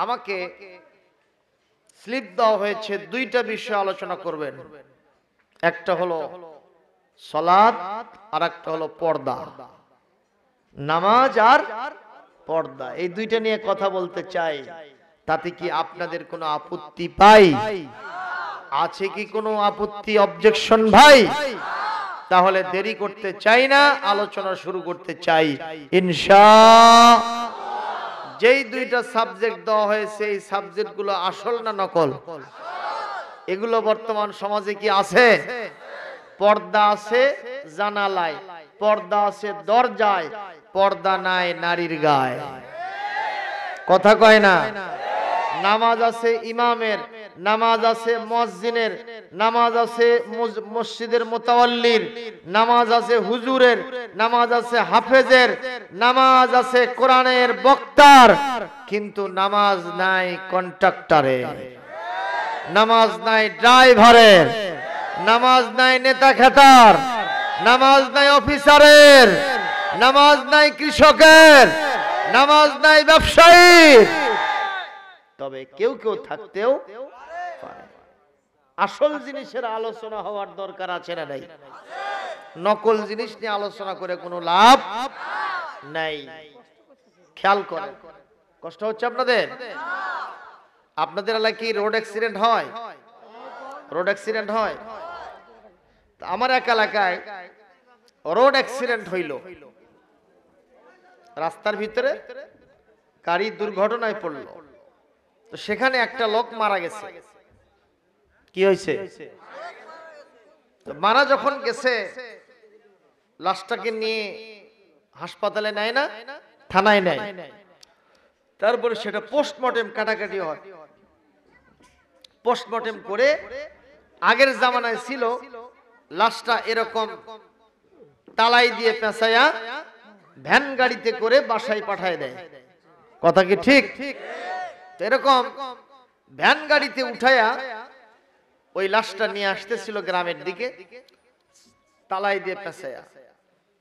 আমাকে স্লিপ দেওয়া হয়েছে দুইটা বিষয় আলোচনা করবেন। একটা হলো সালাত আর একটা হলো পর্দা, নামাজ আর পর্দা, এই দুইটা নিয়ে কথা বলতে চাই। তাতে কি আপনাদের কোনো আপত্তি পাই? আছে কি কোনো আপত্তি, অবজেকশন ভাই? তাহলে দেরি করতে চাই না, আলোচনা শুরু করতে চাই ইনশাআল্লাহ। যেই দুইটা সাবজেক্ট দেওয়া হয়েছে এই সাবজেক্টগুলো আসল না নকল? এগুলো বর্তমান সমাজে কি আছে? পর্দা আছে জানালায়, পর্দা আছে দরজায়, পর্দা নাই নারীর গায়ে। কথা কয় না? নামাজ আছে ইমামের, নামাজ আছে মুয়াজ্জিনের, নামাজ আছে মসজিদের মুতাওয়াল্লির, নামাজ আছে হুজুরের, নামাজ আছে হাফেজের, নামাজ আছে কোরআনের বক্তার, কিন্তু নামাজ নাই কন্ট্রাক্টরের, নামাজ নাই ড্রাইভারের, নামাজ নাই নেতা খেতার, নামাজ নাই অফিসারের, নামাজ নাই কৃষকের, নামাজ নাই ব্যবসায়ীর। তবে কেউ কেউ থাকতেও পারে। আসল জিনিসের আলোচনা হওয়ার দরকার আছে না নাই? নকল জিনিস নিয়ে আলোচনা করে কোনো লাভ নাই। খেয়াল করেন, কষ্ট হচ্ছে আপনাদের? আপনাদের এলাকায় রোড অ্যাক্সিডেন্ট হয়? রোড অ্যাক্সিডেন্ট হয়? আমার এক এলাকায় রোড অ্যাক্সিডেন্ট হইল, রাস্তার ভিতরে গাড়ি দুর্ঘটনায় পড়লো। তো সেখানে একটা লোক মারা গেছে। কি হয়েছে? মারা যখন গেছে, লাশটাকে নিয়ে হাসপাতালে নেয় না, থানায় নেয়। তারপরে সেটা পোস্টমর্টেম কাটাকাটি হয়। পোস্টমর্টেম করে আগের জামানায় ছিল লাশটা এরকম তালাই দিয়ে পেঁচায়া ভ্যান গাড়িতে করে বাসায় পাঠায় দেয়। কথা কি ঠিক? এরকম ভ্যান গাড়িতে উঠায়া ওই লাশটা নিয়ে আসতেছিল গ্রামের দিকে, তালাই দিয়ে পেঁচায়া।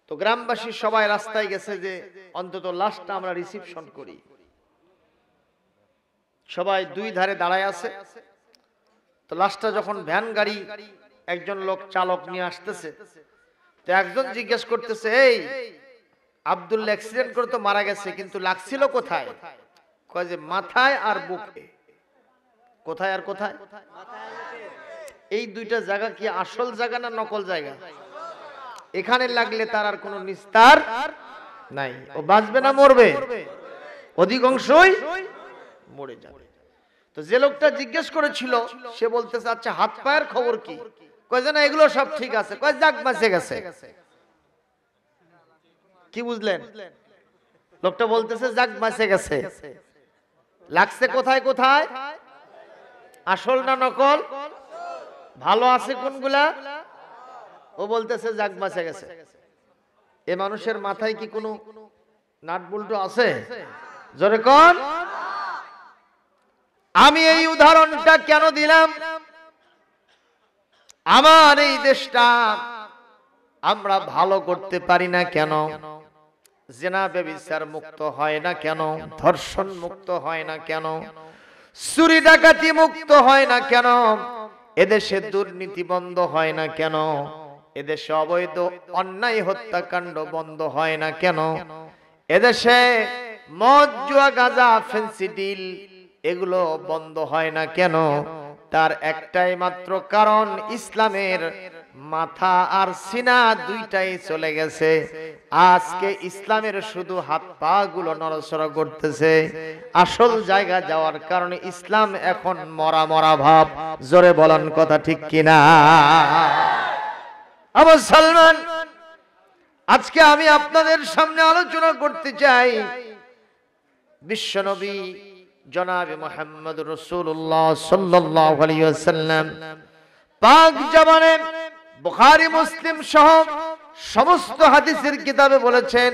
তো গ্রামবাসী সবাই রাস্তায় গেছে যে অন্তত লাশটা আমরা রিসিপশন করি। সবাই দুই ধারে দাঁড়ায় আছে। তো লাশটা যখন ভ্যান গাড়ি একজন লোক চালক নিয়ে আসতেছে, তো একজন জিজ্ঞেস করতেছে, এই আব্দুল্লাহ অ্যাক্সিডেন্ট করে তো মারা গেছে, কিন্তু লাগছিল কোথায়? কয় যে মাথায় আর বুকে। কোথায় আর কোথায়? এই দুইটা জায়গা কি আসল জায়গা না নকল জায়গা? এখানে লাগলে তার আর কোনো নিস্তার নাই। ও বাঁচবে না মরবে? অধিকাংশই মরে যাবে। তো যে লোকটা জিজ্ঞেস করেছিল সে বলতেছে, আচ্ছা হাত পায়ের খবর কি? কয় যে না এগুলো সব ঠিক আছে। কয় যাক বাঁচে গেছে। কি বুঝলেন? লোকটা বলতেছে যাক বাঁচে গেছে। লাগছে কোথায় কোথায়? আসল না নকল? ভালো আছে কোনগুলা? ও বলতেছে যাক বাঁচে গেছে। এ মানুষের মাথায় কি কোনো নাট বল্টু আছে? জোরে কোন? আমি এই উদাহরণটা কেন দিলাম? আমার এই দেশটা আমরা ভালো করতে পারি না কেন? জিনা ব্যভিচার মুক্ত হয় না কেন? ধর্ষণ মুক্ত হয় না কেন? চুরি ডাকাতি মুক্ত হয় না কেন? এদেশে দুর্নীতি বন্ধ হয় না কেন? এদেশে অবৈধ অন্যায় হত্যাকাণ্ড বন্ধ হয় না কেন? এদেশে মদ জুয়া গাঁজা ফেন্সিডিল এগুলো বন্ধ হয় না কেন? তার একটাই মাত্র কারণ, ইসলামের মাথা আর সিনা দুইটাই চলে গেছে। আজকে ইসলামের শুধু হাত পা গুলো নড়াচড়া করতেছে। আসল জায়গা যাওয়ার কারণে ইসলাম এখন মরা মরা ভাব। জোরে বলেন কথা ঠিক কিনা? আবু সালমান, আজকে আমি আপনাদের সামনে আলোচনা করতে চাই বিশ্বনবী জনাবে মুহাম্মদ রাসূলুল্লাহ সাল্লাল্লাহু আলাইহি ওয়াসাল্লাম পাক জবানে বুখারী মুসলিম সহ সমস্ত হাদিসের কিতাবে বলেছেন,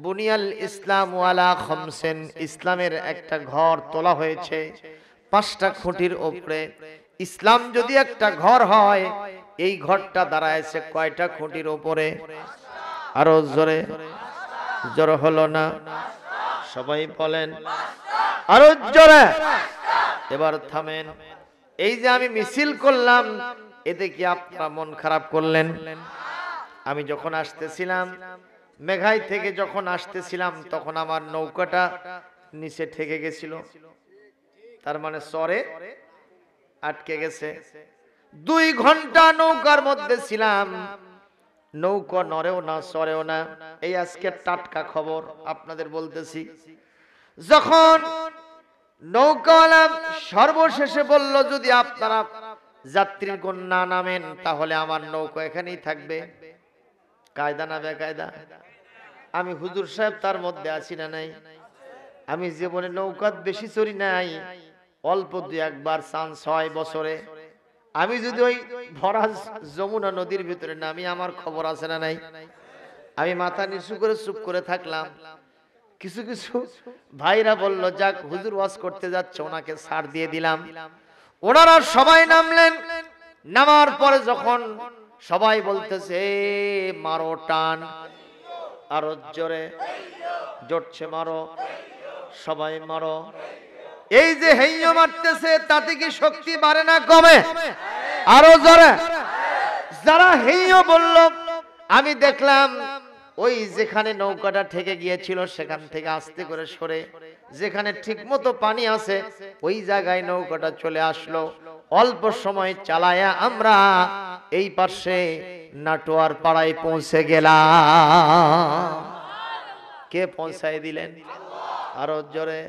বুনিয়াল ইসলাম আলা খামসিন, ইসলামের একটা ঘর তোলা হয়েছে পাঁচটা খুঁটির উপরে। ইসলাম যদি একটা ঘর হয়, এই ঘরটা দাঁড়ায়ছে কয়টা খুঁটির উপরে? আরো জোরে? জোরে হলো না? সবাই বলেন আরো জোরে। এবার থামেন। এই যে আমি মিছিল করলাম, এতে কি আপনারা মন খারাপ করলেন? আমি যখন আসতেছিলাম, মেঘাই থেকে যখন আসতেছিলাম, তখন আমার নৌকাটা নিচে ঠেকে গেছিল, তার মানে চরে আটকে গেছে। 2 ঘন্টা নৌকার মধ্যে ছিলাম, নৌকা নড়েও না চড়েও না। এই আজকে টাটকা খবর আপনাদের বলতেছি। যখন নৌকাওয়ালা সর্বশেষে বলল, যদি আপনারা যাত্রীগণ না নামেন তাহলে আমার নৌকা এখানেই থাকবে। কায়দা না বেকায়দা? আমি হুজুর সাহেব তার মধ্যে আছি না নাই? আমি জীবনে নৌকাত বেশি চড়ি নাই, অল্প 2-1 চান্স হয় বছরে। আমি যদি ওই ভরা যমুনা নদীর ভিতরে নামি, আমার খবর আছে না নাই? আমি মাথা নিচু করে চুপ করে থাকলাম। কিছু কিছু ভাইরা বলল, যাক হুজুর ওয়াজ করতে যাচ্ছে, ওনাকে ছাড় দিয়ে দিলাম। ওনারা সবাই নামলেন। নামার পরে যখন সবাই বলতেছে মারো টান, আরো জোরে, জোরছে মারো, সবাই মারো। এই যে হেইয়ো মারতেছে, তাতে কি শক্তি বাড়ে না কমে? আরো জোরে। যারা হেইয়ো বলল, আমি দেখলাম ওই যেখানে নৌকাটা ঠেকে গিয়েছিল সেখান থেকে আস্তে করে সরে, যেখানে ঠিক মতো পানি আছে ওই জায়গায় নৌকাটা চলে আসলো। অল্প সময় চালায়া আমরা এই পাশে নাটোয়ার পাড়ায় পৌঁছে গেলাম। কে পৌঁছায় দিলেন? আরো জোরে।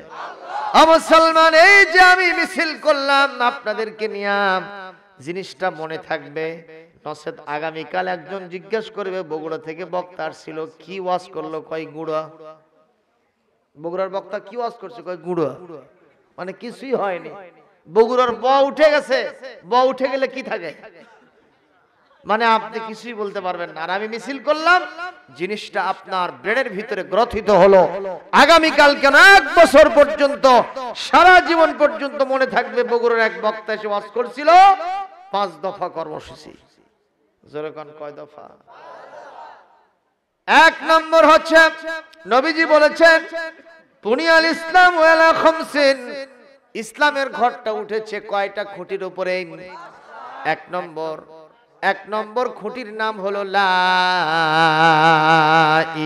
মুসলমান, এই যে আমি মিছিল করলাম আপনাদেরকে নিয়ে, জিনিসটা মনে থাকবে, নচেত আগামীকাল একজন জিজ্ঞেস করবে বগুড়া থেকে বক্তা আসছিল, কি ওয়াজ করলো? কয় গুড়া। বগুড়ার বক্তা কি ওয়াজ করছে? কয় গুড়া। মানে কিছুই হয়নি, বগুড়ার ব উঠে গেছে। ব উঠে গেলে কি থাকে? মানে আপনি কিছুই বলতে পারবেন না। আর আমি মিছিল করলাম, জিনিসটা আপনার ব্রেনের ভিতরে গ্রথিত হলো। আগামীকাল কেন 1 বছর পর্যন্ত, সারা জীবন পর্যন্ত মনে থাকবে, বগুড়ার এক বক্তা এসে ওয়াজ করছিল 5 দফা কর্মসূচি। জোরে কোন কয় দফা? 1 নম্বর হচ্ছে নবীজি বলেছেন, বুনিয়াল ইসলাম ওয়ালা খামসিন, ইসলামের ঘরটা উঠেছে কয়টা খুঁটির উপরে? 1 নম্বর খুঁটির নাম হলো লা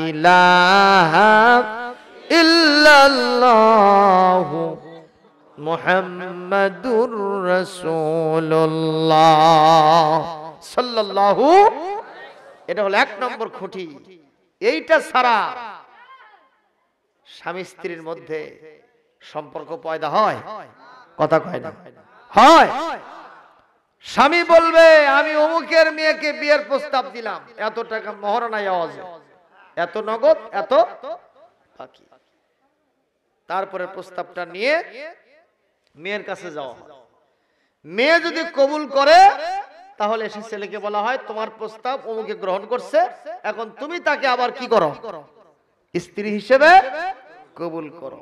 ইলাহা ইল্লাল্লাহু মুহাম্মাদুর রাসূলুল্লাহ সাল্লাল্লাহু। এটা হলো 1 নম্বর খুঁটি। এইটা ছাড়া স্বামী স্ত্রীর মধ্যে সম্পর্ক পয়দা হয়? কথা কয় না? হয়। স্বামী বলবে, আমি অমুকের মেয়েকে বিয়ের প্রস্তাব দিলাম, এত টাকা মহারণায় আওয়াজ, এত নগদ, এত বাকি। তারপরে প্রস্তাবটা নিয়ে মেয়ের কাছে যাওয়া হয়। মেয়ে যদি কবুল করে তাহলে সে ছেলেকে বলা হয়, তোমার প্রস্তাব অমুকে গ্রহণ করছে, এখন তুমি তাকে আবার কি করো? স্ত্রী হিসেবে কবুল করো।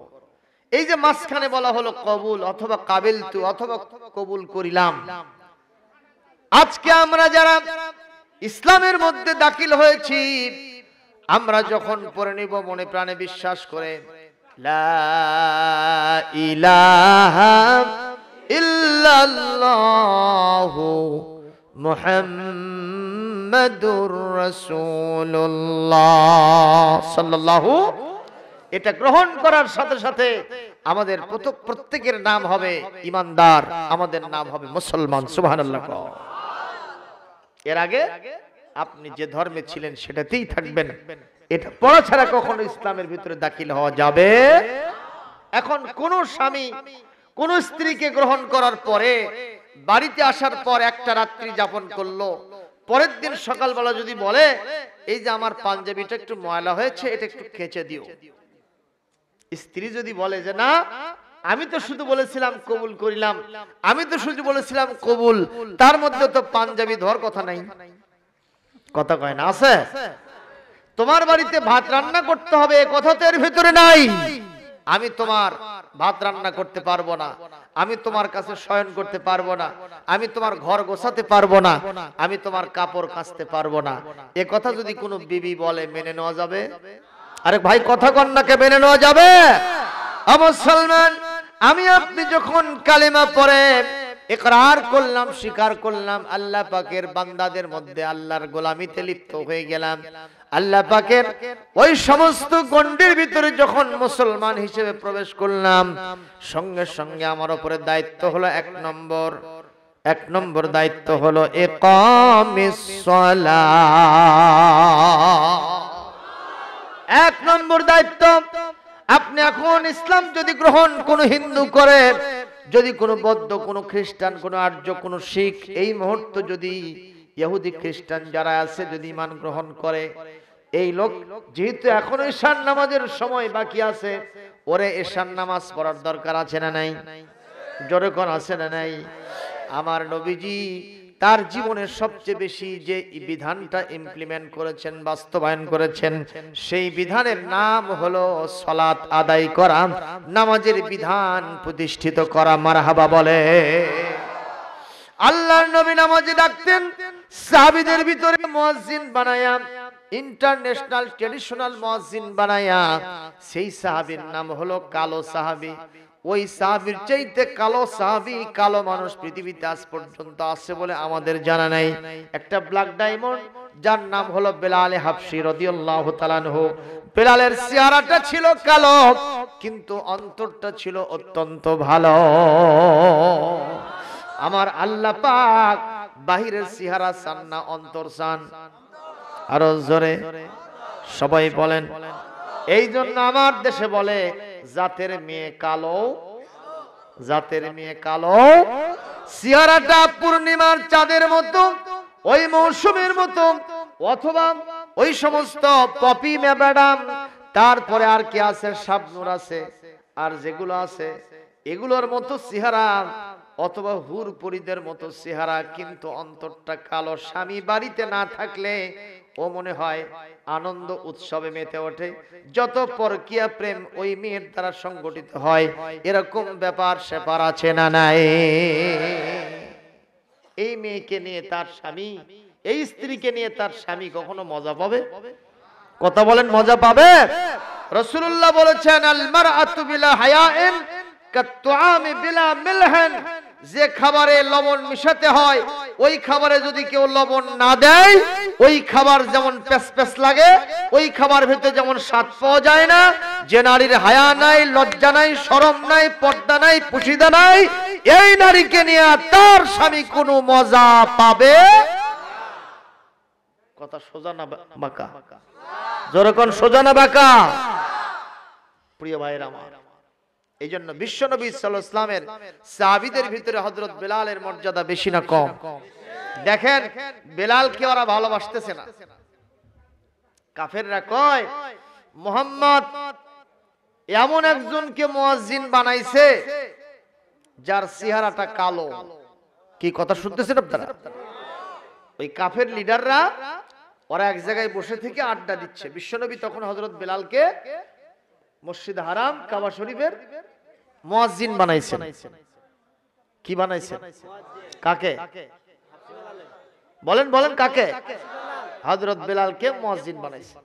এই যে মাঝখানে বলা হলো কবুল অথবা কাবিলতু অথবা কবুল করিলাম। আজকে আমরা যারা ইসলামের মধ্যে দাখিল হয়েছি, আমরা যখন পড়ে নিব মনে প্রাণে বিশ্বাস করে, লা ইলাহা ইল্লাল্লাহু মুহাম্মাদুর রাসূলুল্লাহ সাল্লাল্লাহু, এটা গ্রহণ করার সাথে সাথে আমাদের প্রত্যেকের নাম হবে ইমানদার, আমাদের নাম হবে মুসলমান। সুবহানাল্লাহ। এর আগে আপনি যে ধর্মে ছিলেন সেটাতেই থাকবেন, এটা পড়া ছাড়া কখনো ইসলামের ভিতরে দাখিল হওয়া যাবে। এখন কোন স্বামী কোন স্ত্রীকে গ্রহণ করার পরে বাড়িতে আসার পর একটা রাত্রি যাপন করলো, পরের দিন সকালবেলা যদি বলে, এই যে আমার পাঞ্জাবিটা একটু ময়লা হয়েছে, এটা একটু কেচে দিও, স্ত্রী যদি বলে যে না, আমি তো শুধু বলেছিলাম কবুল করিলাম, আমি তো শুধু বলেছিলাম কবুল, তার মধ্যে তো পাঞ্জাবি ধোয়ার কথা নাই, কথা কয় না? আছে? তোমার বাড়িতে ভাত রান্না করতে হবে, এ কথা তো এর ভিতরে নাই। আমি তোমার ভাত রান্না করতে পারবো না, আমি তোমার কাছে শয়ন করতে পারবো না, আমি তোমার ঘর গোছাতে পারবো না, আমি তোমার কাপড় কাচতে পারবো না, এ কথা যদি কোনো বিবি বলে মেনে নেওয়া যাবে? আরে ভাই কথা কন্যাকে মেনে নেওয়া যাবে? মুসলমান, আমি আপনি যখন কালেমা পড়ে ইকরার করলাম, স্বীকার করলাম, আল্লাহ পাকের বান্দাদের মধ্যে আল্লাহর গোলামিতে লিপ্ত হয়ে গেলাম, আল্লাহ পাকের ওই সমস্ত গণ্ডির ভিতরে যখন মুসলমান হিসেবে প্রবেশ করলাম, সঙ্গে সঙ্গে আমার উপরে দায়িত্ব হলো এক নম্বর দায়িত্ব হলো ইকামিস সালাহ। এক নম্বর দায়িত্ব, আপনি এখন ইসলাম যদি গ্রহণ কোন হিন্দু করে, যদি কোনো বৌদ্ধ, কোনো খ্রিস্টান, কোনো আর্য, কোনো শিখ এই মুহূর্তে যদি ইহুদি খ্রিস্টান যারা আছে যদি ঈমান গ্রহণ করে, এই লোক যেহেতু এখনো ঈশান নামাজের সময় বাকি আছে, ওরে ঈশান নামাজ পড়ার দরকার আছে না নাই? জোরে কোন আছে না নাই? আমার নবীজি তার জীবনের সবচেয়ে বেশি যে বিধানটা ইমপ্লিমেন্ট করেছেন, বাস্তবায়ন করেছেন, সেই বিধানের নাম হলো সালাত আদায় করা, নামাজের বিধান প্রতিষ্ঠিত করা। মারহাবা বলে। আল্লাহর নবী নামাজে ডাকতেন, সাহাবীদের ভিতরে মুয়াজ্জিন বানায়া, ইন্টারন্যাশনাল ট্র্যাডিশনাল মুয়াজ্জিন বানায়া, সেই সাহাবীর নাম হলো কালো সাহাবী। ওই সাহাবীর চাইতে কালো সাহাবী, কালো মানুষ পৃথিবীতে আজ পর্যন্ত আছে বলে আমাদের জানা নাই। একটা ব্ল্যাক ডায়মন্ড যার নাম হলো বেলাল হাবশী রাদিয়াল্লাহু তাআলা আনহু। বেলালের চেহারাটা ছিল কালো, কিন্তু অন্তরটা ছিল অত্যন্ত ভালো। আমার আল্লাহ পাক বাহিরের চেহারা চান না, অন্তর চান। আরো জোরে সবাই বলেন। এই জন্য আমার দেশে বলে জাতের মেয়ে কালো, জাতের মেয়ে কালো, চেহারাটা পূর্ণিমার চাঁদের মতো, ওই মৌসুমের মতো, অথবা ওই সমস্ত পপি ম্যাডাম, তারপরে আর কি আছে, শাবনূর আছে, আর যেগুলো আছে এগুলোর মতো চেহারা, অথবা হুর পরীদের মতো চেহারা, কিন্তু অন্তরটা কালো। স্বামী বাড়িতে না থাকলে ও মনে হয় আনন্দ উৎসবে মেতে ওঠে। যত পরকীয়া প্রেম ওই মেয়ের দ্বারা সংগঠিত হয়, এরকম ব্যাপার স্যাপার আছে না নাই? এই মেয়েকে নিয়ে তার স্বামী, এই স্ত্রীকে নিয়ে তার স্বামী কখনো মজা পাবে? কথা বলেন, মজা পাবে? রাসূলুল্লাহ বলেছেন, আল মারআতু বিলা হায়াইন কাত্তুআমি বিলা মিলহান। যে খাবারে লবণ মিশাতে হয়, ওই খাবারে যদি কেউ লবণ না দেয়, ওই খাবার যেমন পেস লাগে, ওই খাবার ভিতরে যেমন স্বাদ পাওয়া যায় না। যে নারীর হায়া নাই, লজ্জা নাই, শরম নাই, পর্দা নাই, পুশিদা নাই, এই নারীকে নিয়ে তার স্বামী কোনো মজা পাবে? কথা সোজা না বাঁকা? জোরে কোন সোজা না বাঁকা? প্রিয় ভাইরা আমার, এই জন্য বিশ্ব নবী সাল্লাল্লাহু আলাইহি ওয়াসাল্লামের সাহাবীদের ভিতরে হযরত বেলালের মর্যাদা বেশি না কম? দেখেন বেলালকে ওরা ভালোবাসতেছে না। কাফেররা কয় মুহাম্মদ এমন একজনকে মুয়াজ্জিন বানাইছে যার চেহারাটা কালো। কি কথা শুনতেছেন আপনারা? ওই কাফের লিডাররা ওরা এক জায়গায় বসে থেকে আড্ডা দিচ্ছে। বিশ্বনবী তখন হযরত বেলালকে মসজিদ হারাম, কাবা শরীফের মুয়াজ্জিন বানাইছেন। কি বানাইছেন? কাকে বলেন, বলেন কাকে? হযরত বেলালকে মুয়াজ্জিন বানাইছেন।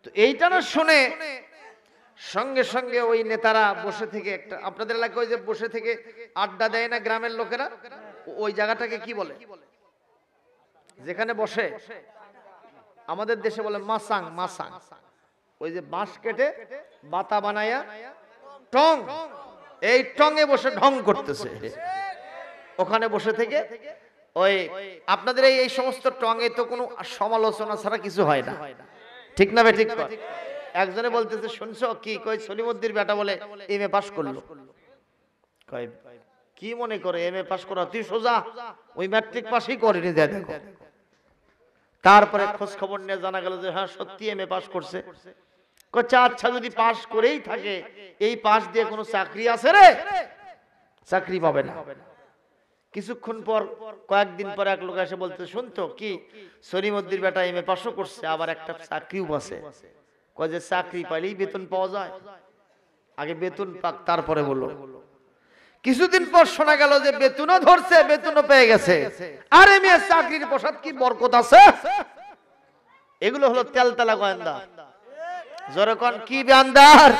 তো এইটা না শুনে সঙ্গে সঙ্গে ওই নেতারা বসে থেকে, একটা আপনাদের এলাকায় ওই যে বসে থেকে আড্ডা দেয় না গ্রামের লোকেরা, ওই জায়গাটাকে কি বলে? যেখানে বসে আমাদের দেশে বলে মাসাং। মাসাং ওই যে বাঁশ কেটে বাতা বানায়া টং, এই টঙে বসে ঢং করতেছে। ওখানে বসে থেকে ওই আপনাদের এই সমস্ত টঙে তো কোনো সমালোচনা ছাড়া কিছু হয় না, ঠিক না? ঠিক। একজনে বলতেছে শুনছো কি? কই সলিমুদ্দির বেটা বলে এমএ পাস করলো। কয় কি মনে করে এমএ পাস করা তুই সোজা? ওই ম্যাট্রিক পাসই করেনি। দেখো তারপরে খোঁজ খবর নিয়ে জানা গেল যে হ্যাঁ সত্যি এমএ পাস করছে। আচ্ছা যদি পাস করেই থাকে, এই পাস দিয়ে কোনো চাকরি আছে রে? চাকরি পাবে না। কিছুক্ষণ পর, কয়েকদিন পর এক লোক এসে বলতে শুনতো কি সলিমুদ্দির বেটা এমএ পাসও করছে, আবার একটা চাকরিও আছে। কয় যে চাকরি পাইলেই বেতন পাওয়া যায়, আগে বেতন পাক তারপরে বলো। কিছুদিন পর শোনা গেল যে বেতনও ধরছে, বেতনও পেয়ে গেছে। আরে মেয়ে চাকরির পোশাক কি বরকত আছে? এগুলো হলো তেলতেলা গোয়েন্দা। জোরে কোন কি বান্দার,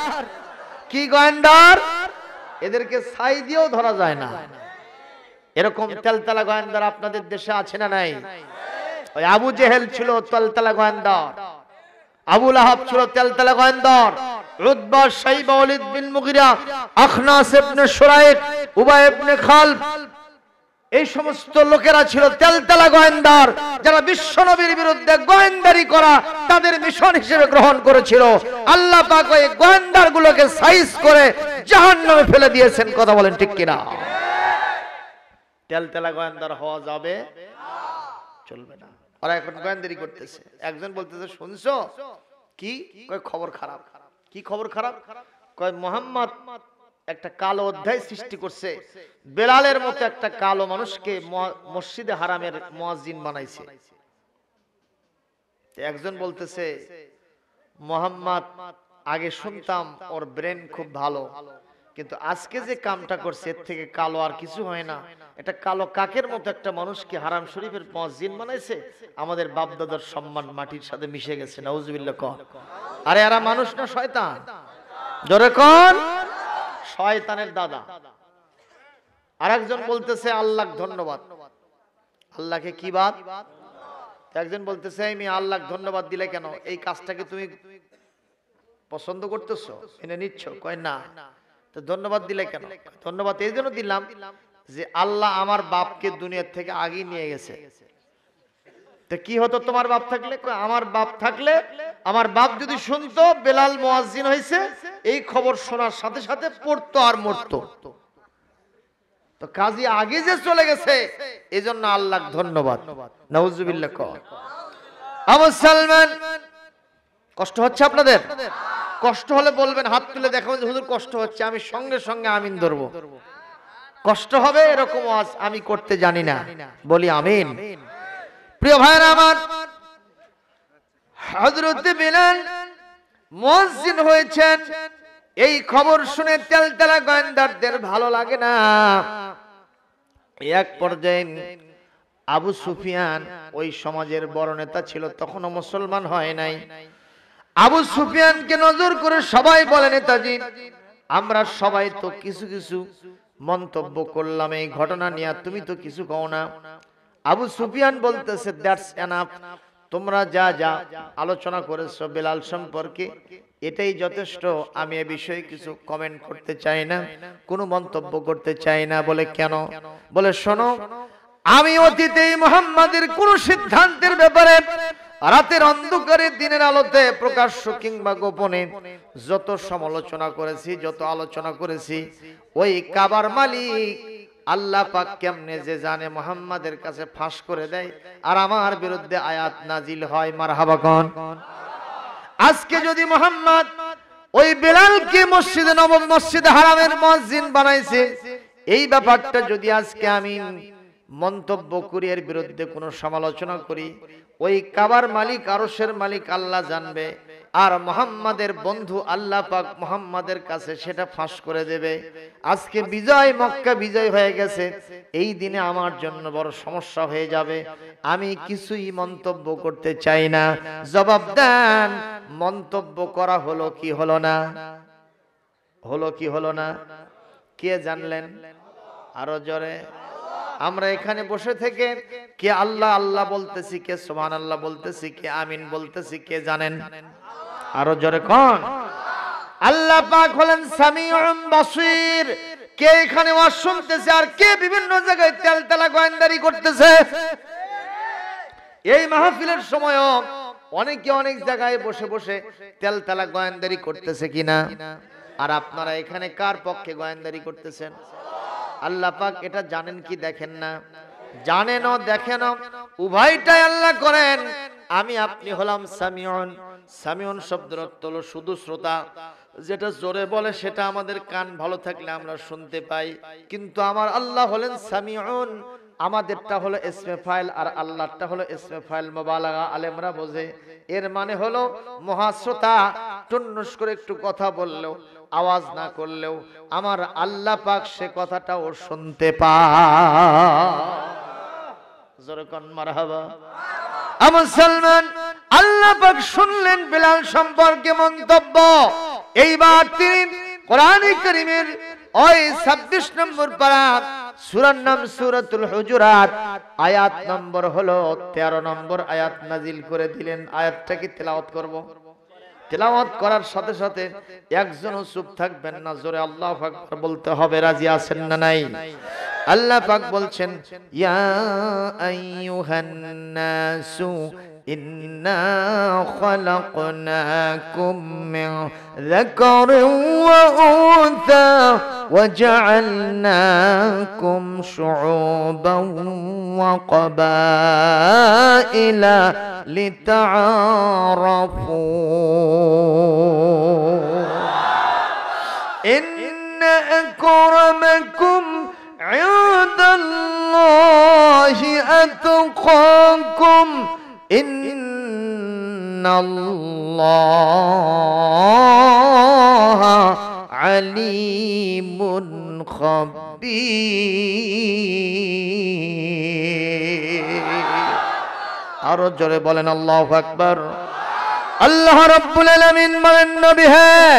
কি গোয়েন্দার? এদেরকে ছাই দিয়েও ধরা যায় না। এরকম তেলতেলা গোয়েন্দার আপনাদের দেশে আছে না নাই? ওই আবু জেহেল ছিল তেলতেলা গোয়েন্দা, আবু লাহাব ছিল তেলতেলা গোয়েন্দা, উতবা, শাইবা, ওয়ালিদ বিন মুগিরা, আখনাস ইবনে শুরাইক, উবাই ইবনে খালব, এই সমস্ত লোকেরা ছিল তেলতেলা গোয়েন্দার, যারা বিশ্বনবীর বিরুদ্ধে গোয়েন্দারি করা তাদের মিশন হিসেবে গ্রহণ করেছিল। আল্লাহ পাক ওই গোয়েন্দার গুলোকে সাইজ করে জাহান্নামে ফেলে দিয়েছেন। কথা বলেন ঠিক কিনা? তেলতেলা গোয়েন্দার হওয়া যাবে চলবে না। ওরা এখন গোয়েন্দারি করতেছে। একজন বলতেছে শুনছো কি? কয় খবর খারাপ। কি খবর খারাপ? কয় মুহাম্মদ একটা কালো অধ্যায় সৃষ্টি করছে, বেলালের মতো একটা কালো মানুষকে মসজিদে হারামের মুয়াজ্জিন বানাইছে। একজন বলতেছে মুহাম্মদ আগে শুনতাম ওর ব্রেন খুব ভালো, কিন্তু আজকে যে কামটা করছে এর থেকে কালো আর কিছু হয় না। এটা কালো কাকের মতো একটা মানুষকে হারাম শরীফের মুয়াজ্জিন বানাইছে। আমাদের বাপদাদার সম্মান মাটির সাথে মিশে গেছে। নাউজুবিল্লাহ কর। আরে এরা মানুষ না শয়তান? জোরে কোন? শয়তানের দাদা। আরেকজন বলতেছে আল্লাহ ধন্যবাদ। আল্লাহকে কি বাদ? একজন বলতেছে আমি আল্লাহ ধন্যবাদ দিলে কেন? এই কাজটাকে তুমি পছন্দ করতেছো, এনে নিচ্ছ? কয় না। তো ধন্যবাদ দিলে কেন? ধন্যবাদ এই জন্য দিলাম যে আল্লাহ আমার বাপকে দুনিয়ার থেকে আগে নিয়ে গেছে। তো কি হতো তোমার বাপ থাকলে? আমার বাপ থাকলে, আমার বাপ যদি শুনতো বেলাল মুয়াজ্জিন হয়েছে, এই খবর শোনার সাথে সাথে পড়তো আর মরতো। তো কাজী আগে যে চলে গেছে, এজন্য আল্লাহ ধন্যবাদ। নাউজুবিল্লাহ কর। আবু সালমান, কষ্ট হচ্ছে আপনাদের? কষ্ট হলে বলবেন, হাত তুলে দেখাবেন হুজুর কষ্ট হচ্ছে, আমি সঙ্গে সঙ্গে আমিন ধরবো। কষ্ট হবে এরকম ওয়াজ আমি করতে জানি না, বলি আমিন। প্রিয় ভাইরা আমার, হযরত বেলাল মুয়াজ্জিন হয়েছেন, এই খবর শুনে তেলতেলা গোয়েন্দারদের ভালো লাগে না। এক পর্যায়ে আবু সুফিয়ান ওই সমাজের বড় নেতা ছিল, তখনও মুসলমান হয় নাই। আবু সুফিয়ানকে নজর করে সবাই বলে, নেতাজি আমরা সবাই তো কিছু কিছু মন্তব্য করলাম এই ঘটনা নিয়ে, তুমি তো কিছু কও না। আবু সুফিয়ান বলতেছে দ্যাটস এনাফ, তোমরা যা যা আলোচনা করেছো বেলাল সম্পর্কে এটাই যথেষ্ট, আমি এ বিষয়ে কিছু কমেন্ট করতে চাই না, কোনো মন্তব্য করতে চাই না। বলে কেন? বলে শোনো, আমি অতীতে মুহাম্মাদের কোন সিদ্ধান্তের ব্যাপারে রাতের অন্ধকারে দিনের আলোতে প্রকাশ্য কিংবা গোপনে যত সমালোচনা করেছি, যত আলোচনা করেছি, ওই কাবার মালিক আল্লাহ পাক কেমনে যে জানে মুহাম্মাদের কাছে ফাঁস করে দেয় আর আমার বিরুদ্ধে আয়াত নাজিল হয়। মারহাবা কোন? আজকে যদি মুহাম্মদ ওই বেলালকে মসজিদে নববী, মসজিদে হারামের মুয়াজ্জিন বানাইছে, এই ব্যাপারটা যদি আজকে আমি মন্তব্য করি, এর বিরুদ্ধে কোনো সমালোচনা করি, ওই কাবার মালিক, আরশের মালিক আল্লাহ জানবে, আর মুহাম্মাদের বন্ধু আল্লাহ পাক মুহাম্মাদের কাছে সেটা ফাঁস করে দেবে। আজকে বিজয়, মক্কা বিজয় হয়ে গেছে, এই দিনে আমার জন্য বড় সমস্যা হয়ে যাবে। আমি কিছুই মন্তব্য করতে চাই না। জবাব দেন, মন্তব্য করা হলো কি হলো না? হলো কি হলো না? কে জানলেন? আরো জোরে। আমরা এখানে বসে থেকে কে আল্লাহ আল্লাহ বলতেছি, কে সুবহানাল্লাহ বলতেছি, কে আমিন বলতেছি, কে জানেন? আরো জোরে কোন? আল্লাহ পাক হলেন সামিউম বাসীর। কে এখানে ওয়াজ শুনতেছে আর কে বিভিন্ন জায়গায় তেলতেলা গোয়েন্দারি করতেছে? এই মাহফিলের সময় অনেকে অনেক জায়গায় বসে বসে তেলতেলা গোয়েন্দারি করতেছে কিনা? আর আপনারা এখানে কার পক্ষে গোয়েন্দারি করতেছেন? আল্লাহ পাক এটা জানেন কি দেখেন না? জানেনও দেখেনও, উভয়টাই আল্লাহ করেন। আমি আপনি হলাম সামিউন। সামিউন শব্দের অর্থ হলো শুধু শ্রোতা, যেটা জোরে বলে সেটা আমাদের কান ভালো থাকলে আমরা শুনতে পাই, কিন্তু আমার আল্লাহ হলেন সামিউন। আমাদেরটা হলো ইসমে ফাইল আর আল্লাহটা হলো ইসমে ফাইল মুবালাগা, আলেমরা বোঝে। এর মানে হলো মহাশ্রোতা, টুন্নুস করে একটু কথা বললেও, আওয়াজ না করলেও আমার আল্লাহ পাক সে কথাটাও শুনতে পায়। জোরে কোন মারহাবা। আবু সালমান, আল্লাহ পাক শুনলেন বেলাল সম্পর্কে মন্তব্য। এইবার তিনি কোরআন কারীমের ওই 26 নম্বর পারা, সূরার নাম সূরাতুল হুজুরাত, আয়াত নম্বর হলো 13 নম্বর আয়াত নাজিল করে দিলেন। আয়াতটা কি তেলাওয়াত করব? তেলাওয়াত করার সাথে সাথে একজনও চুপ থাকবেন না, জোরে আল্লাহু আকবার বলতে হবে। রাজি আছেন না নাই? আল্লাহ পাক বলছেন, ইয়া আইয়ুহান নাসু ইন্না খালাকনাকুম মিন যাকারিন ওয়া উনসা ওয়া জাআলনাকুম শুউবান ওয়া ক্বাবাইলা লিতাআরাফু ইন্না আকরামাকুম عند الله أتقاكم إن الله عليم خبير। আরো জোরে বলেন আল্লাহু আকবার। আল্লাহ রাব্বুল আলামিন বলেন, নবী হ্যাঁ,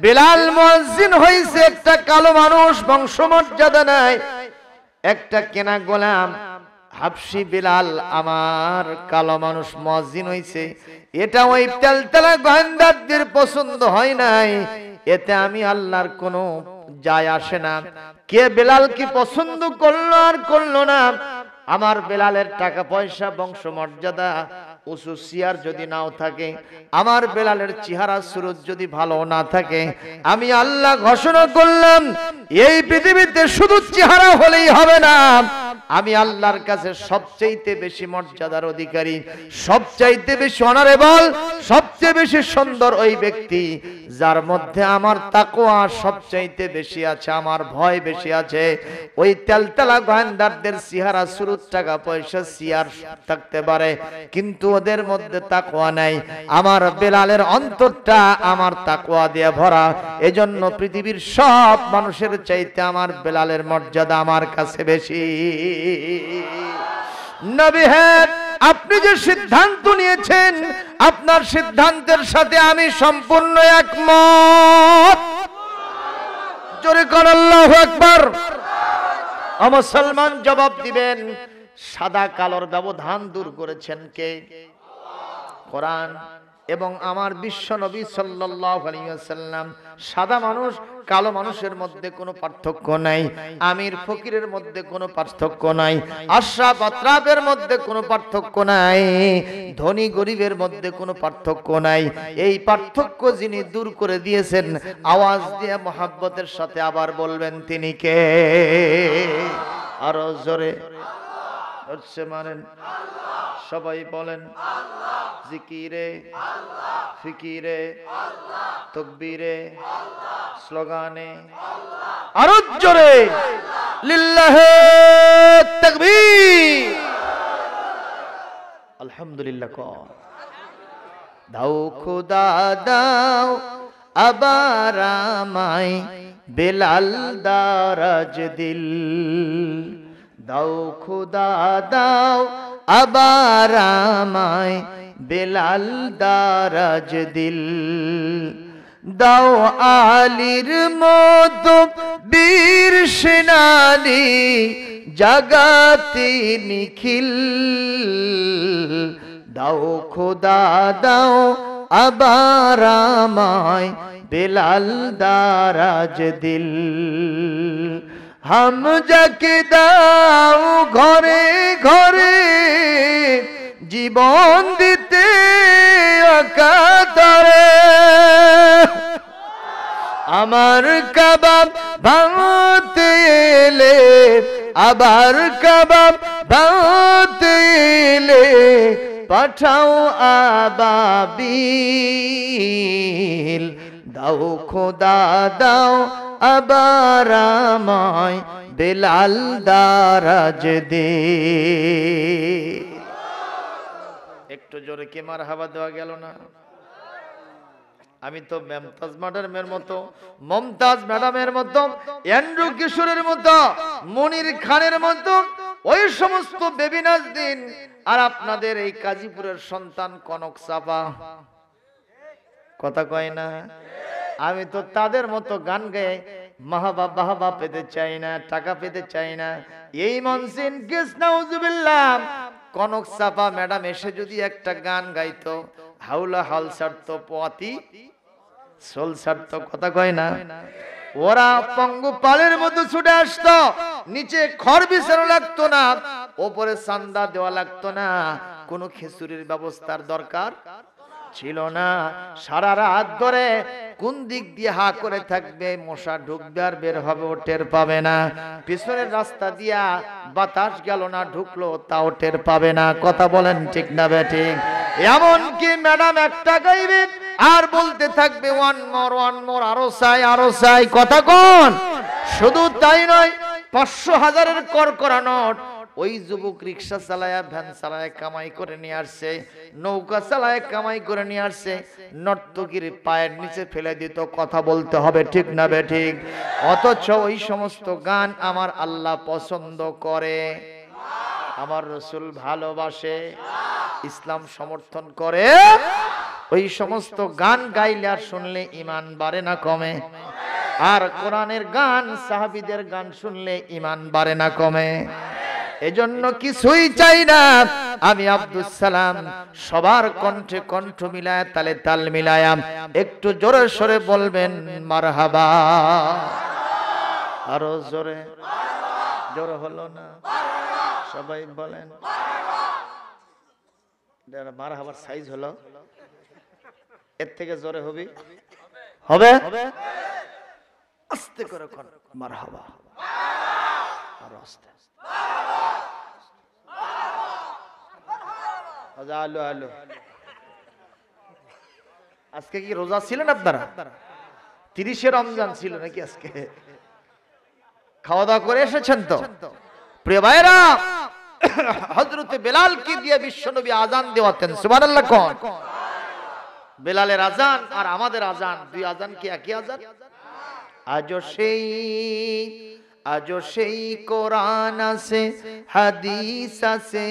বিলাল মুয়াজ্জিন হইছে, একটা কালো মানুষ, বংশমর্যাদা নাই, একটা কেনা গোলাম হাবশি বিলাল আমার কালো মানুষ মুয়াজ্জিন হইছে। এটা ওই তেলতেলা গোয়েন্দাদের পছন্দ হয় নাই, এতে আমি আল্লাহর কোনো যায় আসে না। কে বিলাল কি পছন্দ করলো আর করলো না, আমার বেলালের টাকা পয়সা বংশমর্যাদা উঁচু সিয়ার যদি নাও থাকে, আমার বেলালের চেহারা সুরত যদি ভালো না থাকে, আমি আল্লাহ ঘোষণা করলাম এই পৃথিবীতে শুধু চেহারা হলেই হবে না, আমি আল্লাহর কাছে সবচাইতে বেশি মর্যাদার অধিকারী, সবচাইতে বেশি অনারেবল, সবচেয়ে বেশি সুন্দর ওই ব্যক্তি যার মধ্যে আমার তাকওয়া সবচাইতে বেশি আছে, আমার ভয় বেশি আছে। ওই তেলতেলা গোয়েন্দারদের চেহারা সুরত টাকা পয়সা সিয়ার থাকতে পারে, কিন্তু ওদের মধ্যে তাকওয়া নাই। আমার বেলালের অন্তরটা আমার তাকওয়া দিয়ে ভরা, এজন্য পৃথিবীর সব মানুষের চাইতে আমার বেলালের মর্যাদা আমার কাছে বেশি। নবী হ্যাঁ, আপনি যে সিদ্ধান্ত নিয়েছেন, আপনার সিদ্ধান্তের সাথে আমি সম্পূর্ণ একমত। জোরে কর আল্লাহু আকবার। মুসলমান জবাব দিবেন, সাদা কালোর ব্যবধান দূর করেছেন কে? কোরআন এবং আমার বিশ্ব নবী সাল্লাল্লাহু আলাইহি ওয়াসাল্লাম। সাদা মানুষ কালো মানুষের মধ্যে কোনো পার্থক্য নাই, আমির ফকিরের মধ্যে কোনো পার্থক্য নাই, আশরাফ আতরাফের মধ্যে কোনো পার্থক্য নাই, ধনী গরিবের মধ্যে কোনো পার্থক্য নাই। এই পার্থক্য যিনি দূর করে দিয়েছেন, আওয়াজ দিয়ে মহব্বতের সাথে আবার বলবেন তিনি কে? আরো জোরে হচ্ছে মানেন, সবাই বলেন জিকিরে ফিকিরে তাকবীরে স্লোগানে আরো জোরে লিল্লাহি তাকবীর। আলহামদুলিল্লাহ। দাও খোদা দাও আবার আমায় বেলাল দারাজ দিল, দাও খোদা দাও আবার আমায় বেলাল দারাজ দিল, দাও আলীর মতো বীর সেনানি জাগাতে নিখিল, দাও খোদা দাও আবার আমায় বেলাল দারাজ দিল, হামজাকে দাও ঘরে ঘরে জীবন দিতে অকাতরে, আমার কাবাব ভাঙতে এলে আবার কাবাব ভাঙতে এলে পাঠাও আবাবিল, দাও খোদা দাও আবার আমায় বেলাল দারাজ দে। একটু জোরে কে মারহাবা দেওয়া গেল না? আমি তো মমতাজ ম্যাডামের মতো, মমতাজ ম্যাডামের মতো, এন্ড্রু কিশোরের মতো, মনির খানের মতো ওই সমস্ত বেবি নাজদিন আর আপনাদের এই কাজীপুরের সন্তান কনক চাপা, কথা কয় না, আমি তো তাদের মতো গান গাই মাহবা বাহবা পেতে চাই না, টাকা পেতে চাই না। এই মনসিন কিস নাউজুবিল্লাহ কনক চাপা ম্যাডাম এসে যদি একটা গান গাইতো, হাউলা হাল ছাড়তো, পতি সোল ছাড়তো, কথা কয় না? ওরা পঙ্গু পালের মতো ছুটে আসতো, নিচে খড় বিছানো লাগতো না, ওপরে চান্দা দেওয়া লাগতো না, কোনো খিচুড়ির ব্যবস্থার দরকার ছিল না। সারা রাত ধরে কোন দিক দিয়ে হা করে থাকবে, মশা ঢুকবে আর বের হবে ও টের পাবে না। পিছনের রাস্তা দিয়া বাতাস গেল না, ঢুকলো তাও টের পাবে না। কথা বলেন ঠিক না বেঠিক? এমন কি ম্যাডাম একটা গাইবে আর বলতে থাকবে ওয়ান মোর, আরো চাই আরো চাই। কথা কোন? শুধু তাই নয়, 500 হাজারের করকরা নোট ওই যুবক রিক্সা চালায়া, ভ্যান চালায় কামাই করে নিয়ে আসছে, নৌকা চালায় কামাই করে নিয়ে আসছে, নর্তকীর পায়ের নিচে ফেলে দিত। কথা বলতে হবে ঠিক না বেঠিক? অথচ ওই সমস্ত গান আমার আল্লাহ পছন্দ করে, আমার রসুল ভালোবাসে, ইসলাম সমর্থন করে। ওই সমস্ত গান গাইলে আর শুনলে ইমান বাড়ে না কমে? আর কোরআনের গান, সাহাবীদের গান শুনলে ইমান বাড়ে না কমে? এজন্য কিছুই চাই না। আমি আব্দুল সালাম সবার কণ্ঠে কণ্ঠ মিলায়, তালে তাল মিলায়া একটু জোরে সরে বলবেন মারহাবা। আরো জোরে, জোরে হলো না? সবাই বলেন মারহাবার সাইজ হলো, এর থেকে জোরে হবে? হবে? আস্তে করে মারহাবা, আরো আস্তে। আলো আলো। আজকে কি রোজা ছিলেন আপনারা? 30শে রমজান ছিল নাকি আজকে? খাওয়া দাওয়া করে এসেছেন তো? প্রিয় ভাইরা, হযরতে বেলালকে দিয়ে বিশ্বনবী আজান দেওয়াতেন। সুবহানাল্লাহ কোন? বেলালের আজান আর আমাদের আজান, দুই আজান কি একই আজান? আজও সেই কোরআন আছে, হাদিস আছে,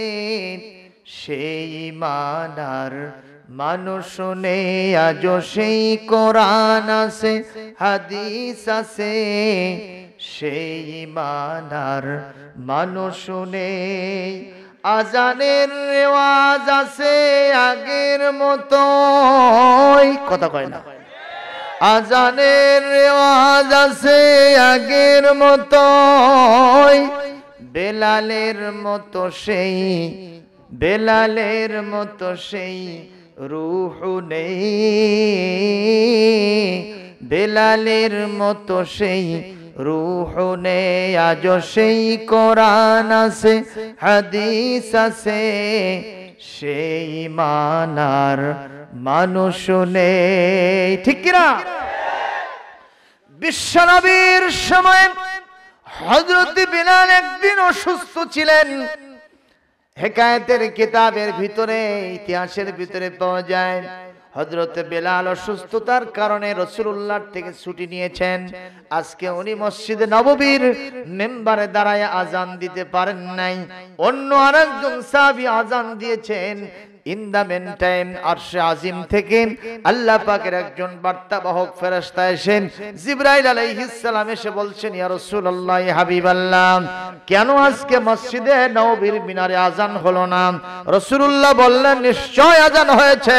সেই মানার মানুষ নেই। আজও সেই কোরআন আছে, হাদিস আছে, সেই মানার মানুষ নেই। আজানের রেওয়াজ আছে আগের মতো, কথা কয় না? আজানের রেওয়াজ আছে আগের মতো, বেলালের মতো সেই, বেলালের মতো সেই রূহ নেই, বেলালের মতো সেই রূহ নেই। আজও সেই কোরআন আছে, হাদিস আছে, সেই মানার মানুষ নেই। ঠিক কিনা? বিশ্বনবীর সময় হযরত বিলাল একদিন অসুস্থ ছিলেন। হেকায়েতের কিতাবের ভিতরে, ইতিহাসের ভিতরে পাওয়া যায় হযরত বেলাল অসুস্থতার কারণে রাসূলুল্লাহর থেকে ছুটি নিয়েছেন। আজকে উনি মসজিদে নববীর মিম্বারে দাঁড়ায় আজান দিতে পারেন নাই, অন্য আরেকজন সাহাবী আজান দিয়েছেন। ইন দা মেন টাইম আরশে আজিম থেকে আল্লাহ পাকের একজন বার্তাবাহক ফেরেশতা এসেন, জিবরাইল আলাইহিস সালাম এসে বলছেন, ইয়া রাসূলুল্লাহ, হাবিবাল্লাহ, কেন আজকে মসজিদে নববীর মিনারে আজান হলো না? রাসূলুল্লাহ বললেন, নিশ্চয় আজান হয়েছে,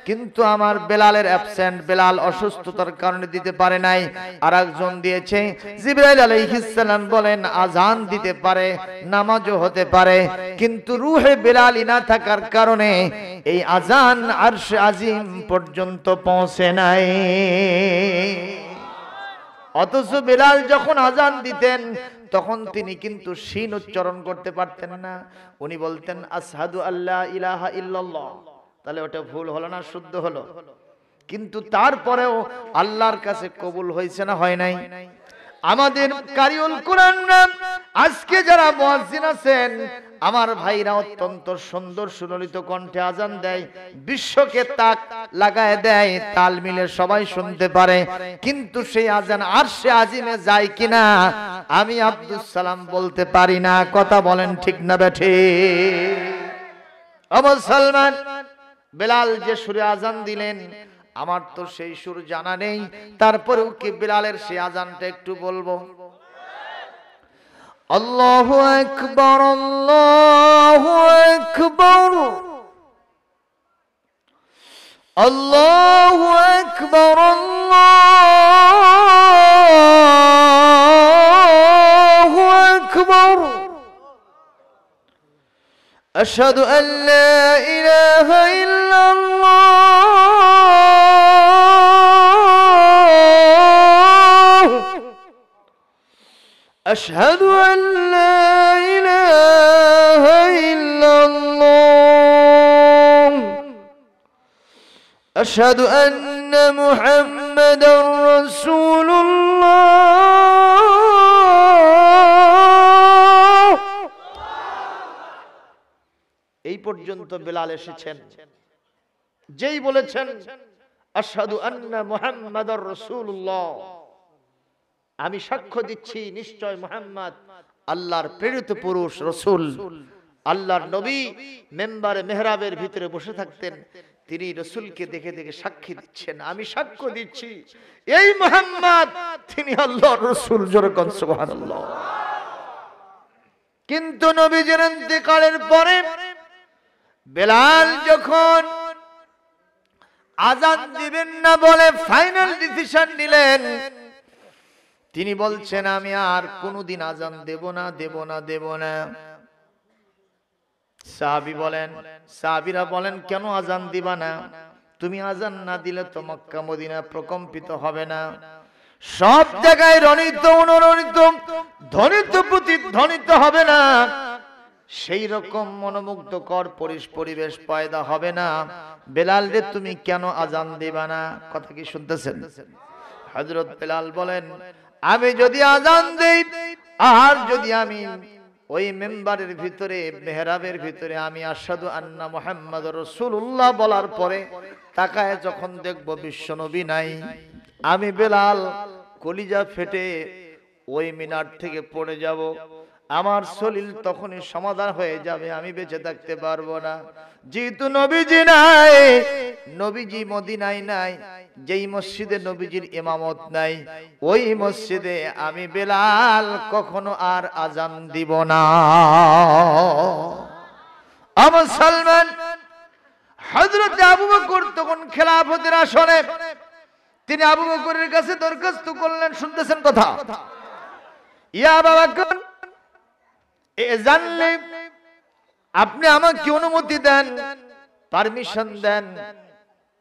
কিন্তু আমার বেলালের অ্যাবসেন্ট, বেলাল অসুস্থতার কারণে দিতে পারে নাই, আরেকজন দিয়েছে। জিবরাইল আলাইহিস সালাম বলেন, আজান দিতে পারে, নামাজও হতে পারে, কিন্তু রূহে বেলাল না থাকার কারণে এই আজান আরশ আজিম পর্যন্ত পৌঁছে নাই। অথচ বেলাল যখন আজান দিতেন তখন তিনি কিন্তু শিন উচ্চারণ করতে পারতেন না, উনি বলতেন আশহাদু আল্লা ইলাহা ইল্লাল্লাহ। তাহলে ওটা ভুল হলো না, শুদ্ধ হলো? কিন্তু তারপরেও আল্লাহর কাছে কবুল হয়েছে না হয় নাই? আমাদের কারিউল কোরআন আজকে যারা মুয়াজ্জিন আছেন আমার ভাইরা অত্যন্ত সুন্দর সুললিত কণ্ঠে আজান দেয়, বিশ্বকে তাক লাগায় দেয়, তাল মিলে সবাই শুনতে পারে, কিন্তু সেই আজান আরশে আজিমে যায় কিনা আমি আব্দুল সালাম বলতে পারি না। কথা বলেন ঠিক না বেঠিক? ও মুসলমান, বেলাল যে সুরে আজান দিলেন, আমার তো সেই সুর জানা নেই, তারপরেও কি বিলালের সেই আজানটা একটু বলবো? আল্লাহু আকবার, আল্লাহু আকবার, আল্লাহু আকবার, আল্লাহু আকবার। আশহাদু আল্লা ইলাহা ইল্লাল্লাহ, আশহাদু আল্লা ইলাহা ইল্লাল্লাহ, আশহাদু আন্না মুহাম্মাদার রাসূলুল্লাহ। এই পর্যন্ত বিলাল এসেছেন, যেই বলেছেন আশহাদু আন্না মুহাম্মাদার রাসূলুল্লাহ, আমি সাক্ষ্য দিচ্ছি নিশ্চয় মুহাম্মদ আল্লাহর প্রেরিত পুরুষ রাসূল। আল্লাহর নবী মেম্বারে মেহরাবের ভিতরে বসে থাকতেন, তিনি রাসূলকে দেখে দেখে সাক্ষী দিচ্ছেন, আমি সাক্ষ্য দিচ্ছি এই মুহাম্মদ তিনি আল্লাহর রাসূল। জোরে কোন সুবহানাল্লাহ। কিন্তু নবীজির ইন্তেকালের পরে বিলাল যখন আজান দিবেন না বলে ফাইনাল ডিসিশন নিলেন, তিনি বলছেন আমি আর কোনদিন আজান দেব না, দেব না, দেব না। সাহাবীরা বলেন কেন আজান দিবা না? তুমি আজান না দিলে তো মক্কা মদিনা প্রকম্পিত হবে না, সব জায়গায় রণিত অনুরণিত ধ্বনিত প্রতিধ্বনিত হবে না, সেই রকম মনোমুগ্ধকর পরিবেশ পয়দা হবে না। বেলাল রে তুমি কেন আজান দিবা না? কথা কি শুনতেছেন? হযরত বেলাল বলেন আমি যদি আজান দেই আর যদি আমি ওই মেম্বারের ভিতরে মেহরাবের ভিতরে আমি আশহাদু আন্না মুহাম্মাদুর রাসূলুল্লাহ বলার পরে তাকায় যখন দেখব বিশ্বনবী নাই, আমি বেলাল কলিজা ফেটে ওই মিনার থেকে পড়ে যাব, আমার সলিল তখনই সমাধান হয়ে যাবে, আমি বেঁচে থাকতে পারবো না। যেহেতু নবীজি নাই, নবীজি মদিনায় নাই, যেই মসজিদে নবীজির ইমামত নাই, ওই মসজিদে আমি বেলাল কখনো আর আজান দিব না। আবু সালমান হযরত আবু বকর তখন খেলাফতের আসনে, তিনি আবু বকরের কাছে দরখাস্ত করলেন, শুনতেছেন কথা? ইয়া আবু বকর, জানলে আপনি আমাকে অনুমতি দেন, পারমিশন দেন,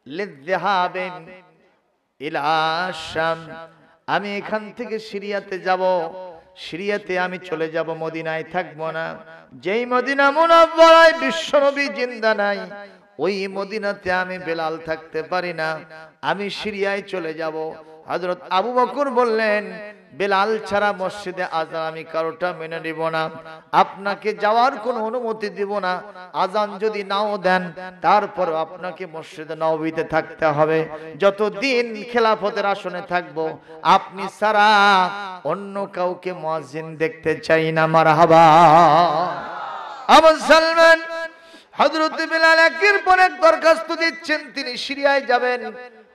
লিযহাবিন ইলা শাম, আমি এখান থেকে সিরিয়াতে যাব, সিরিয়াতে আমি চলে যাব, মদিনায় থাকবো না। যেই মদিনা মুনাওয়ারায় বিশ্বনবী জিন্দা নাই, ওই মদিনাতে আমি বেলাল থাকতে পারি না, আমি সিরিয়ায় চলে যাব। হযরত আবু বকর বললেন বেলাল ছাড়া মসজিদে আজান আমি কারোটা মেনে নিব না, আপনাকে যাওয়ার কোনো অনুমতি দিব না। আজান যদি নাও দেন তারপর আপনাকে মসজিদে নববীতে থাকতে হবে, যতদিন খেলাফতের আসনে থাকবো আপনি ছাড়া অন্য কাউকে মুয়াজ্জিন দেখতে চাই না। মারহাবা। আবু সালমান হযরত বেলাল একের পর এক দরখাস্ত দিচ্ছেন, তিনি সিরিয়ায় যাবেন।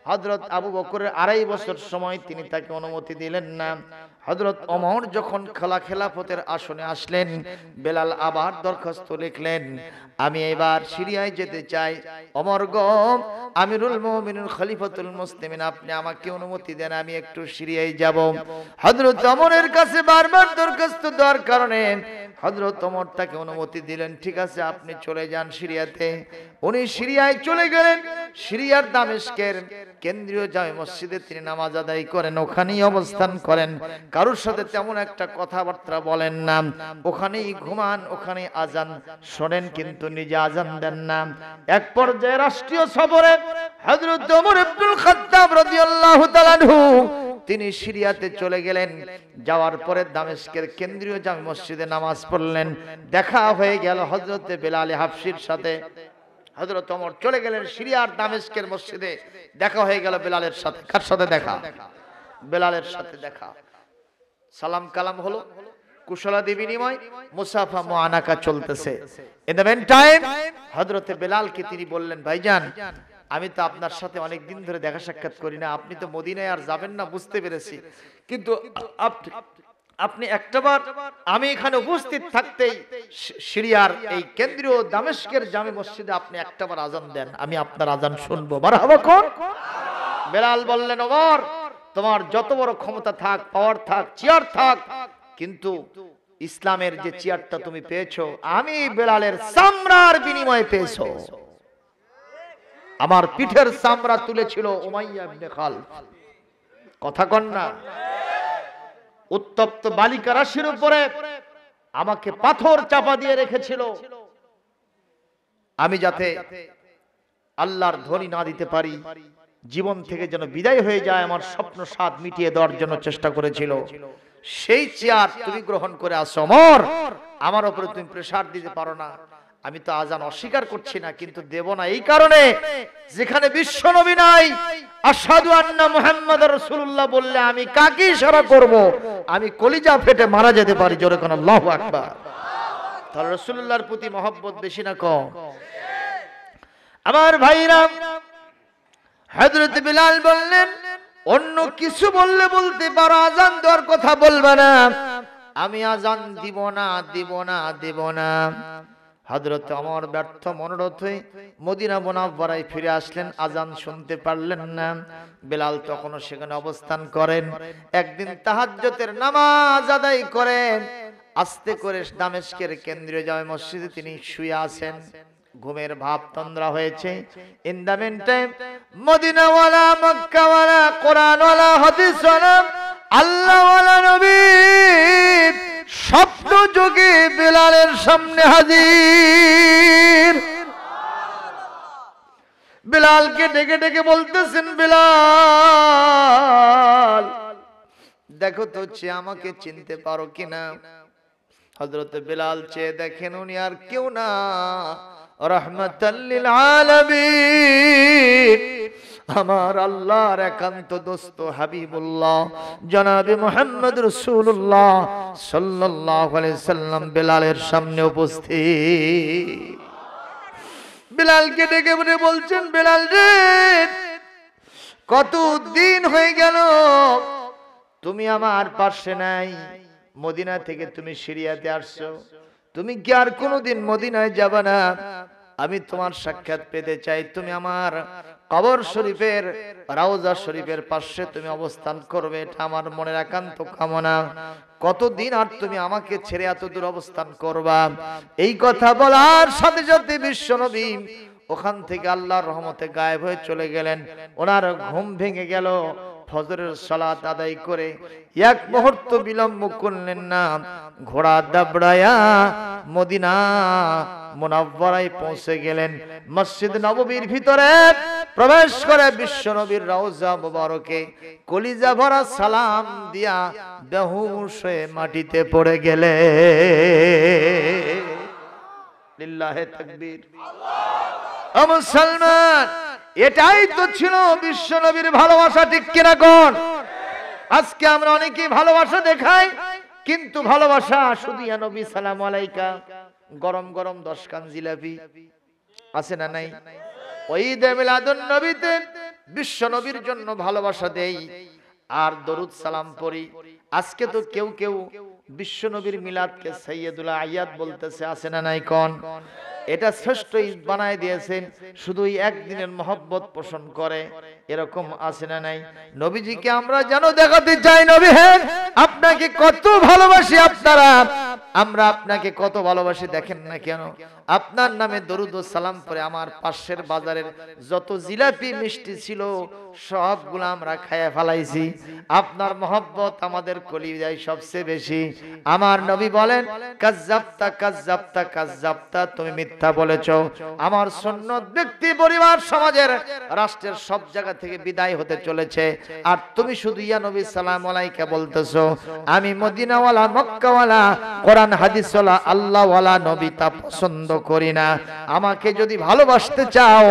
হযরত আবু বকরের 2.5 বছর সময় তিনি তাকে অনুমতি দিলেন না। হযরত ওমর যখন খেলাফতের আসনে আসলেন, বেলাল আবার দরখাস্ত লিখলেন, আমি এবার সিরিয়ায় যেতে চাই। ওমর গো, আমিরুল মুমিনিন খলিফাতুল মুসলিমিন, আপনি আমাকে অনুমতি দেন, আমি একটু সিরিয়ায় যাব। হযরত ওমরের কাছে বারবার দরখাস্ত দেওয়ার কারণে হযরত ওমর তাকে অনুমতি দিলেন, ঠিক আছে আপনি চলে যান সিরিয়াতে। উনি সিরিয়ায় চলে গেলেন। সিরিয়ার দামেস্কের কেন্দ্রীয় জামে মসজিদে তিনি নামাজ আদায় করেন, ওখানেই অবস্থান করেন, কারোর সাথে তেমন একটা কথাবার্তা বলেন না, ওখানেই ঘুমান, ওখানেই আজান শোনেন, কিন্তু নিজে আজান দেন না। এক পর্যায়ে রাষ্ট্রীয় সফরে হযরত ওমর ইবনুল খাত্তাব রাদিয়াল্লাহু তাআলা আনহু তিনি সিরিয়াতে চলে গেলেন। যাওয়ার পরে দামেস্কের কেন্দ্রীয় জামে মসজিদে নামাজ পড়লেন। দেখা হয়ে গেল হযরতে বেলাল হাবশির সাথে। হযরত ওমর চলে গেলেন সিরিয়ার দামেস্কের মসজিদে, দেখা হয়ে গেল বেলালের সাথে। কার সাথে দেখা? বেলালের সাথে দেখা। সালাম কালাম হলো, কুশলাদি বিনিময়, মুসাফা মুআনাকা চলতেছে। ইন দ্য মেন টাইম হযরতে বেলালকে তিনি বললেন, ভাইজান আমি তো আপনার সাথে অনেক দিন ধরে দেখা সাক্ষাৎ করি না, আপনি তো মদিনায় আর যাবেন না বুঝতে পেরেছি, কিন্তু আপনি একটাবার আমি এখানে উপস্থিত থাকতেই সিরিয়ার এই কেন্দ্রীয় দামেস্কের জামে মসজিদে আপনি একটাবার আজান দেন, আমি আপনার আজান শুনবো। মারহাবা কোন? বেলাল বললেন, ওমর তোমার যত বড় ক্ষমতা থাক, পাওয়ার থাক, চেয়ার থাক, কিন্তু ইসলামের যে চেয়ারটা তুমি পেয়েছো, আমি বেলালের চামড়ার বিনিময়ে পেয়েছো। আমার পিঠের চামড়া তুলেছিল উমাইয়া ইবনে খালদ। কথা কন না? উত্তপ্ত বালিকা রাশির উপরে আমাকে পাথর চাপা দিয়ে রেখেছিল, আমি যাতে আল্লাহর ধ্বনি না দিতে পারি, জীবন থেকে যেন বিদায় হয়ে যায়, আমার স্বপ্ন সাধ মিটিয়ে দেওয়ার জন্য চেষ্টা করেছিল। সেই চেয়ার তুমি গ্রহণ করে আসো ওমর, আমার উপরে তুমি প্রেসার দিতে পারো না। আমি তো আজান অস্বীকার করছি না, কিন্তু দেব না এই কারণে, যেখানে বিশ্ব নবী নাই, আশহাদু আন্না মুহাম্মাদুর রাসূলুল্লাহ বললে আমি কাকে ইশারা করব? আমি কলিজা ফেটে মারা যেতে পারি। জোরে কোন আল্লাহু আকবার। তাহলে রাসূলুল্লাহর প্রতি মহব্বত বেশি না কম? আমার ভাইরা, হযরত বিলাল বললেন, অন্য কিছু বললে বলতে পারো, আজান দেওয়ার কথা বলবে না। আমি আজান দিব না, দিব না, দিব না। হযরত ওমর ব্যর্থ মনোরথ হয়ে মদিনা মুনাওয়ারায় ফিরে আসলেন, আজান শুনতে পারলেন না। বিলাল তখনও সেখানে অবস্থান করেন। একদিন তাহাজ্জুদের নামাজ আদায় করেন, আস্তে করে দামেস্কের কেন্দ্রীয় জামে মসজিদে তিনি শুয়ে আছেন, ঘুমের ভাব তন্দ্রা হয়েছে। ইন দা মিন টাইম মদিনাওয়ালা, মক্কাওয়ালা, কোরআনওয়ালা, হাদিসওয়ালা, আল্লাহওয়ালা নবী স্বপ্ন যোগে বেলালের সামনে হাজির। বেলালকে ডেকে ডেকে বলতেছেন, বেলাল দেখো তো আমাকে চিনতে পারো কিনা? হযরত বেলাল চেয়ে দেখেন, উনি আর কেউ না, রাহমাতাল লিল আলামিন, আমার আল্লাহর একান্ত দোস্ত হাবিবুল্লাহ জনাবে মুহাম্মদ রাসূলুল্লাহ সাল্লাল্লাহু আলাইহি সাল্লাম বেলালের সামনে উপস্থিত। বেলালকে ডেকে বলছেন, বেলাল রে, কত দিন হয়ে গেল তুমি আমার পাশে নাই, মদিনা থেকে তুমি সিরিয়াতে আসছো, তুমি কি আর কোনোদিন মদিনায় যাবে না? আমি তোমার সাক্ষাৎ পেতে চাই, তুমি আমার কবর শরীফের, রাউজা শরীফের পাশে তুমি অবস্থান করবে, এটা আমার মনের একান্ত কামনা। কতদিন আর তুমি আমাকে ছেড়ে এত দূর অবস্থান করবা? এই কথা বলার সাথে সাথে বিশ্বনবী ওখান থেকে আল্লাহর রহমতে গায়েব হয়ে চলে গেলেন। ওনার ঘুম ভেঙে গেল, ফজরের সালাত আদায় করে এক মুহূর্ত বিলম্ব করলেন না, ঘোড়া দাবড়ায়া মদিনা মুনাওয়ারায় পৌঁছে গেলেন। মসজিদ নববীর ভিতরে প্রবেশ করে বিশ্বনবীর রওজা মুবারকে কলিজা ভরা সালাম দিয়া বেহুশ হয়ে মাটিতে পড়ে গেলে। লিল্লাহে তাকবীর। ও মুসলমান, এটাই তো ছিল বিশ্বনবীর ভালোবাসা, ঠিক কিনা কোন? আজকে আমরা অনেকেই ভালোবাসা দেখাই, কিন্তু ভালোবাসা শুধু ইয়া নবী সালাম আলাইকা, গরম গরম 10 কান জিলাপি আছে না নাই? ওই ঈদে মিলাদুন নবীতে বিশ্বনবীর জন্য ভালোবাসা দেই আর দরুদ সালাম পড়ি। আজকে তো কেউ কেউ বিশ্বনবীর মিলাদকে সাইয়্যিদুল আয়াত বলতেছে, আছে না নাই কোন? এটা শ্রেষ্ঠ ঈদ বানায় দিয়েছেন, শুধু একদিনের মহব্বত পোষণ করে, এরকম আছে না নাই? নবীজিকে আমরা যেন দেখাতে চাই, নবী হ্যাঁ আপনাকে কত ভালোবাসি, আপনারা আমরা আপনাকে কত ভালোবাসি, দেখেন না কেন? আপনার নামে দরুদ ও সালাম পড়ে আমার পাশের বাজারের যত জিলাপি মিষ্টি ছিল সবগুলো আমরা খাইয়া ফেলাইছি। আপনার মহব্বত আমাদের কলিজায় সবচেয়ে বেশি। আমার নবী বলেন, কাজ্জাবতা কাজ্জাবতা কাজ্জাবতা, তুমি মিথ্যা বলেছো। আমার সুন্নত ব্যক্তি, পরিবার, সমাজের, রাষ্ট্রের সব জায়গা থেকে বিদায় হতে চলেছে, আর তুমি শুধু ইয়া নবী সালাম আলাইকা বলতেছো। আমি মদিনাওয়ালা, মক্কাওয়ালা, কোরআন হাদিসওয়ালা, আল্লাহওয়ালা নবী তা পছন্দ করি না। আমাকে যদি ভালোবাসতে চাও,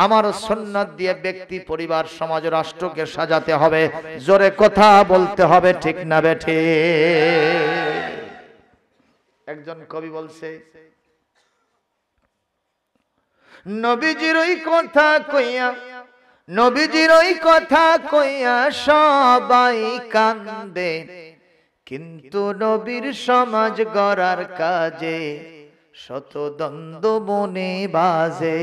আমার সুন্নাত দিয়ে ব্যক্তি, পরিবার, সমাজ, রাষ্ট্রকে সাজাতে হবে। জোরে কথা বলতে হবে, ঠিক না বেঠে? একজন কবি বলছে, নবীজির ওই কথা কইয়া, নবীজির ওই কথা কইয়া সবাই কান্দে, কিন্তু নবীর সমাজ গড়ার কাজে শত দ্বন্দ্ব মনে বাজে।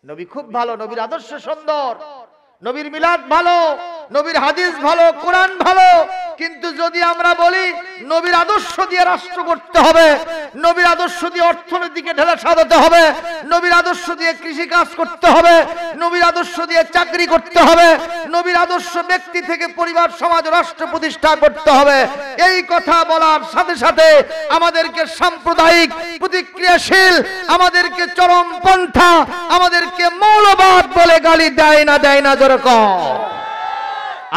নবী খুব ভালো, নবীর আদর্শ সুন্দর, নবীর মিলাদ ভালো, নবীর হাদিস ভালো, কোরআন ভালো, কিন্তু যদি আমরা বলি নবীর আদর্শ দিয়ে রাষ্ট্র করতে হবে, নবীর আদর্শ দিয়ে অর্থনীতিকে ঢেলে সাজাতে হবে, নবীর আদর্শ দিয়ে কৃষি কাজ করতে হবে, নবীর আদর্শ দিয়ে চাকরি করতে হবে, নবীর আদর্শ ব্যক্তি থেকে পরিবার সমাজ রাষ্ট্র প্রতিষ্ঠা করতে হবে, এই কথা বলার সাথে সাথে আমাদেরকে সাম্প্রদায়িক, প্রতিক্রিয়াশীল, আমাদেরকে চরমপন্থা, আমাদেরকে মৌলবাদ বলে গালি দেয় না, দেয় না যেরকম।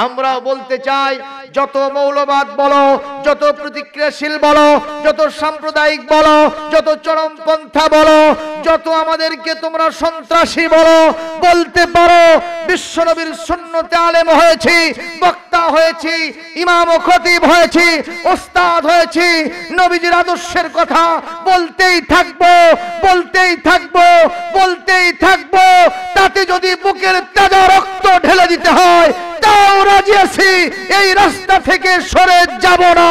আমরা বলতে চাই, যত মৌলবাদ বলো, যত প্রতিক্রিয়াশীল বলো, যত সাম্প্রদায়িক বলো, যত চরমপন্থা বলো, যত আমাদেরকে তোমরা সন্ত্রাসী বলো, বলতে পারো বিশ্বনবীর সুন্নতে আলেম হয়েছি, বক্তা হয়েছি, ইমাম ও খতিব হয়েছি, ওস্তাদ হয়েছি, নবীজির আদর্শের কথা বলতেই থাকবো, বলতেই থাকবো, বলতেই থাকবো। তাতে যদি বুকের তাজা রক্ত ঢেলে দিতে হয় তাও রাজি আছি, এই রাস্তা থেকে সরে যাব না,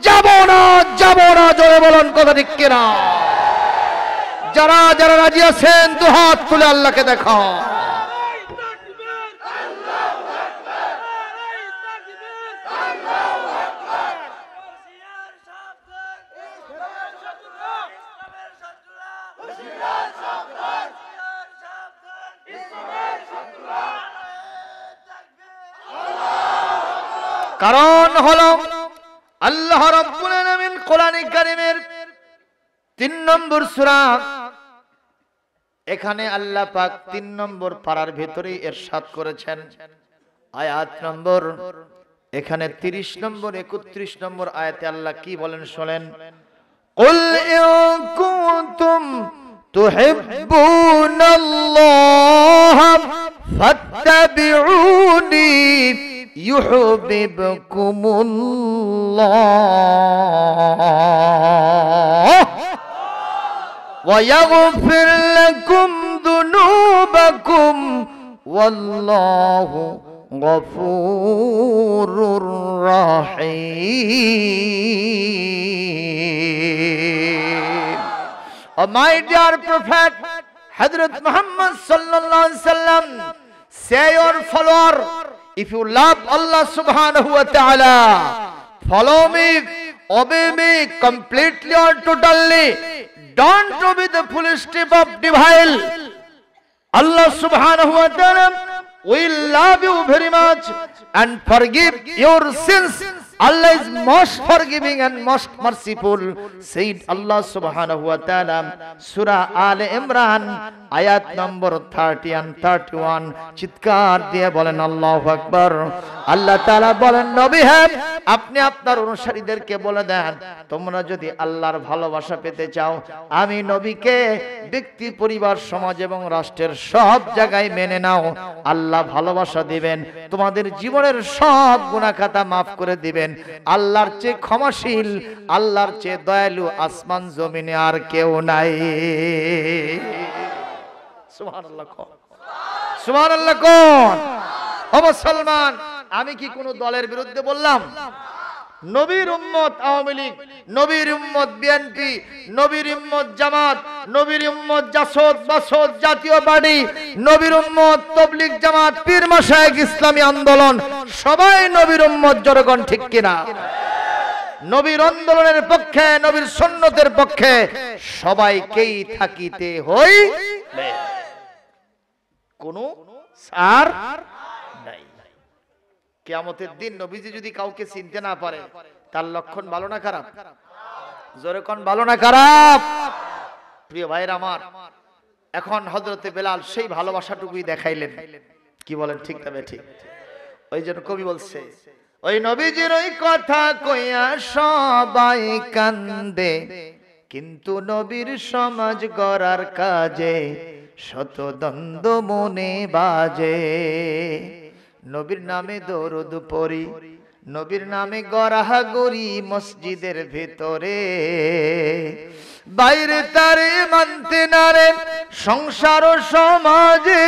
যাব না, যাব না। জোরে বলুন কথা ঠিক কিনা? যারা যারা রাজি আছেন দুহাত তুলে আল্লাহকে দেখাও। কারণ হলো আল্লাহ রাব্বুল আলামিন কোরআনে কারীমের 3 নম্বর সূরা, এখানে আল্লাহ পাক 3 নম্বর পারার ভিতরেই ইরশাদ করেছেন, আয়াত নম্বর এখানে 30 নম্বর 31 নম্বর আয়াতে আল্লাহ কি বলেন শুনেন, কুল ইন কুনতুম তুহিব্বুনাল্লাহ ফাত্তাবিউনি يحببكمullah ويغفر لكم ذنوبكم والله غفور رحيم. Oh my dear Prophet Hazrat Muhammad sallallahu alaihi wasallam, say your follower, if you love Allah subhanahu wa ta'ala, follow me, obey me completely or totally, don't obey the foolish step of devil. Allah subhanahu wa ta'ala will love you very much and forgive your sins. Allah is most forgiving and most merciful, said Allah subhanahu wa ta'ala, Surah Al Imran, ayat number 30 and 31. চিৎকার দিয়ে বলেন আল্লাহু আকবার। আল্লাহ তাআলা বলেন, নবী হে, আপনি আপনার অনুসারীদেরকে বলে দেন, তোমরা যদি আল্লাহর ভালোবাসা পেতে চাও, আমি নবীকে ব্যক্তি, পরিবার, সমাজ এবং রাষ্ট্রের সব জায়গায় মেনে নাও, আল্লাহ ভালোবাসা দিবেন, তোমাদের জীবনের সব গুনাহ খাতা মাফ করে দিবেন। আল্লাহর চেয়ে ক্ষমাশীল, আল্লাহর চেয়ে দয়ালু আসমান জমিনে আর কেউ নাই। সুবহানাল্লাহ কোন, সুবহানাল্লাহ কোন? ও মুসলমান, আমি কি কোন দলের বিরুদ্ধে বললাম? নবীর উম্মত আওয়ামী লীগ, নবীর উম্মত বিএনপি, নবীর উম্মত জামাত, নবীর উম্মত জাসদ, বাসদ, জাতীয় পার্টি, নবীর উম্মত তাবলীগ জামাত, পীর মাশায়েখ, ইসলামী আন্দোলন, সবাই নবীর উম্মত। জনগণ ঠিক কিনা? নবীর আন্দোলনের পক্ষে, নবীর সুন্নতের পক্ষে সবাইকেই থাকিতে হইবে, কোনো ছাড় নাই। কিয়ামতের দিন নবীজি যদি কাউকে চিনতে না পারে, তার লক্ষণ ভালো না খারাপ? জোরে কোন, ভালো না খারাপ? প্রিয় ভাইরা আমার, এখন হযরতে বেলাল সেই ভালোবাসাটুকুই দেখাইলেন। কি বলেন, ঠিক তবে ঠিক? ওই জন্য কবি বলছে, ওই নবীজির ওই কথা কইয়া সবাই কান্দে, কিন্তু নবীর সমাজ গড়ার কাজে শত দ্বন্দ্ব মনে বাজে। নবীর নামে দরুদ পড়ি, নবীর নামে গড়াগড়ি মসজিদের ভেতরে, বাইরে তারে মানতে না রে সংসার ও সমাজে,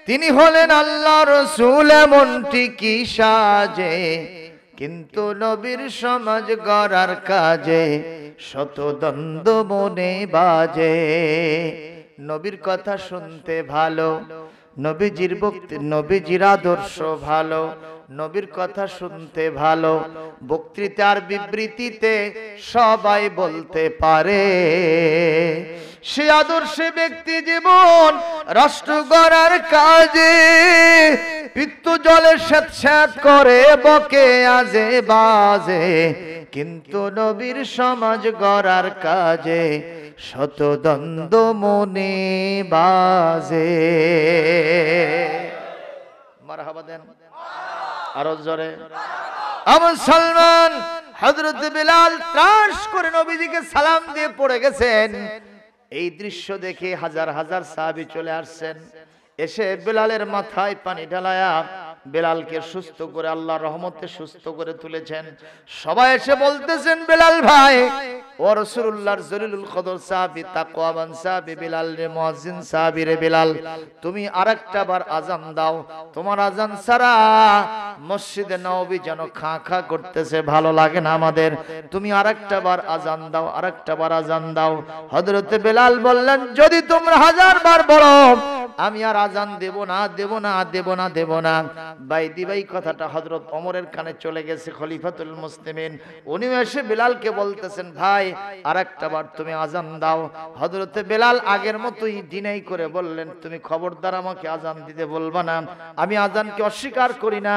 তিনি হলেন আল্লাহ রসুল এমনটি কি সাজে, কিন্তু নবীর সমাজ গড়ার কাজে শত দ্বন্দ্ব মনে বাজে। নবীর কথা শুনতে ভালো, নবীজির বক্তব্য, নবীজির আদর্শ ভালো, নবীর কথা শুনতে ভালো, বক্তৃতার বিবৃতিতে সবাই বলতে পারে। সে আদর্শে ব্যক্তি জীবন রাষ্ট্র গড়ার কাজে, পিত্ত জলে স্যাঁত করে বকে আজে বাজে, কিন্তু নবীর সমাজ গড়ার কাজে শত দ্বন্দ্ব মনে বাজে। মারহাবা দেন আরো জোরে। মুসলমান হযরত বিলাল ত্রাস করে নবীজিকে সালাম দিয়ে পড়ে গেছেন। এই দৃশ্য দেখে হাজার হাজার সাহাবী চলে আসছেন, এসে বিলালের মাথায় পানি ঢালায়া বিলালকে সুস্থ করে আল্লাহর রহমতে সুস্থ করে তুলেছেন। সবাই এসে বলতেছেন, বিলাল ভাই ও রাসূলুল্লাহর জলিলুল কদর সাহাবী, তাকওয়াবান সাহাবী বিলাল রে, মুয়াজ্জিন সাহাবী রে বিলাল, তুমি আরেকটা বার আযান দাও। তোমার আযান ছাড়া মসজিদে নববী যেন খা খা করতেছে, ভালো লাগে না আমাদের। তুমি আরেকটা বার আযান দাও, আরেকটা বার আযান দাও। হযরত বিলাল বললেন, যদি তোমরা হাজার বার বলো আমি আর আযান দেব না, দেব না, দেব না, দেব না। বাইদি ভাই কথাটা হযরত ওমরের কানে চলে গেছে, খলিফাতুল মুসলিমিন। উনি এসে বিলালকে বলতেছেন, ভাই আরেকটা বার তুমি আযান দাও। হযরত বিলাল আগের মতোই ডিনাই করে বললেন, তুমি খবরদার আমাকে আযান দিতে বলবা না, আমি আযানকে অস্বীকার করি না,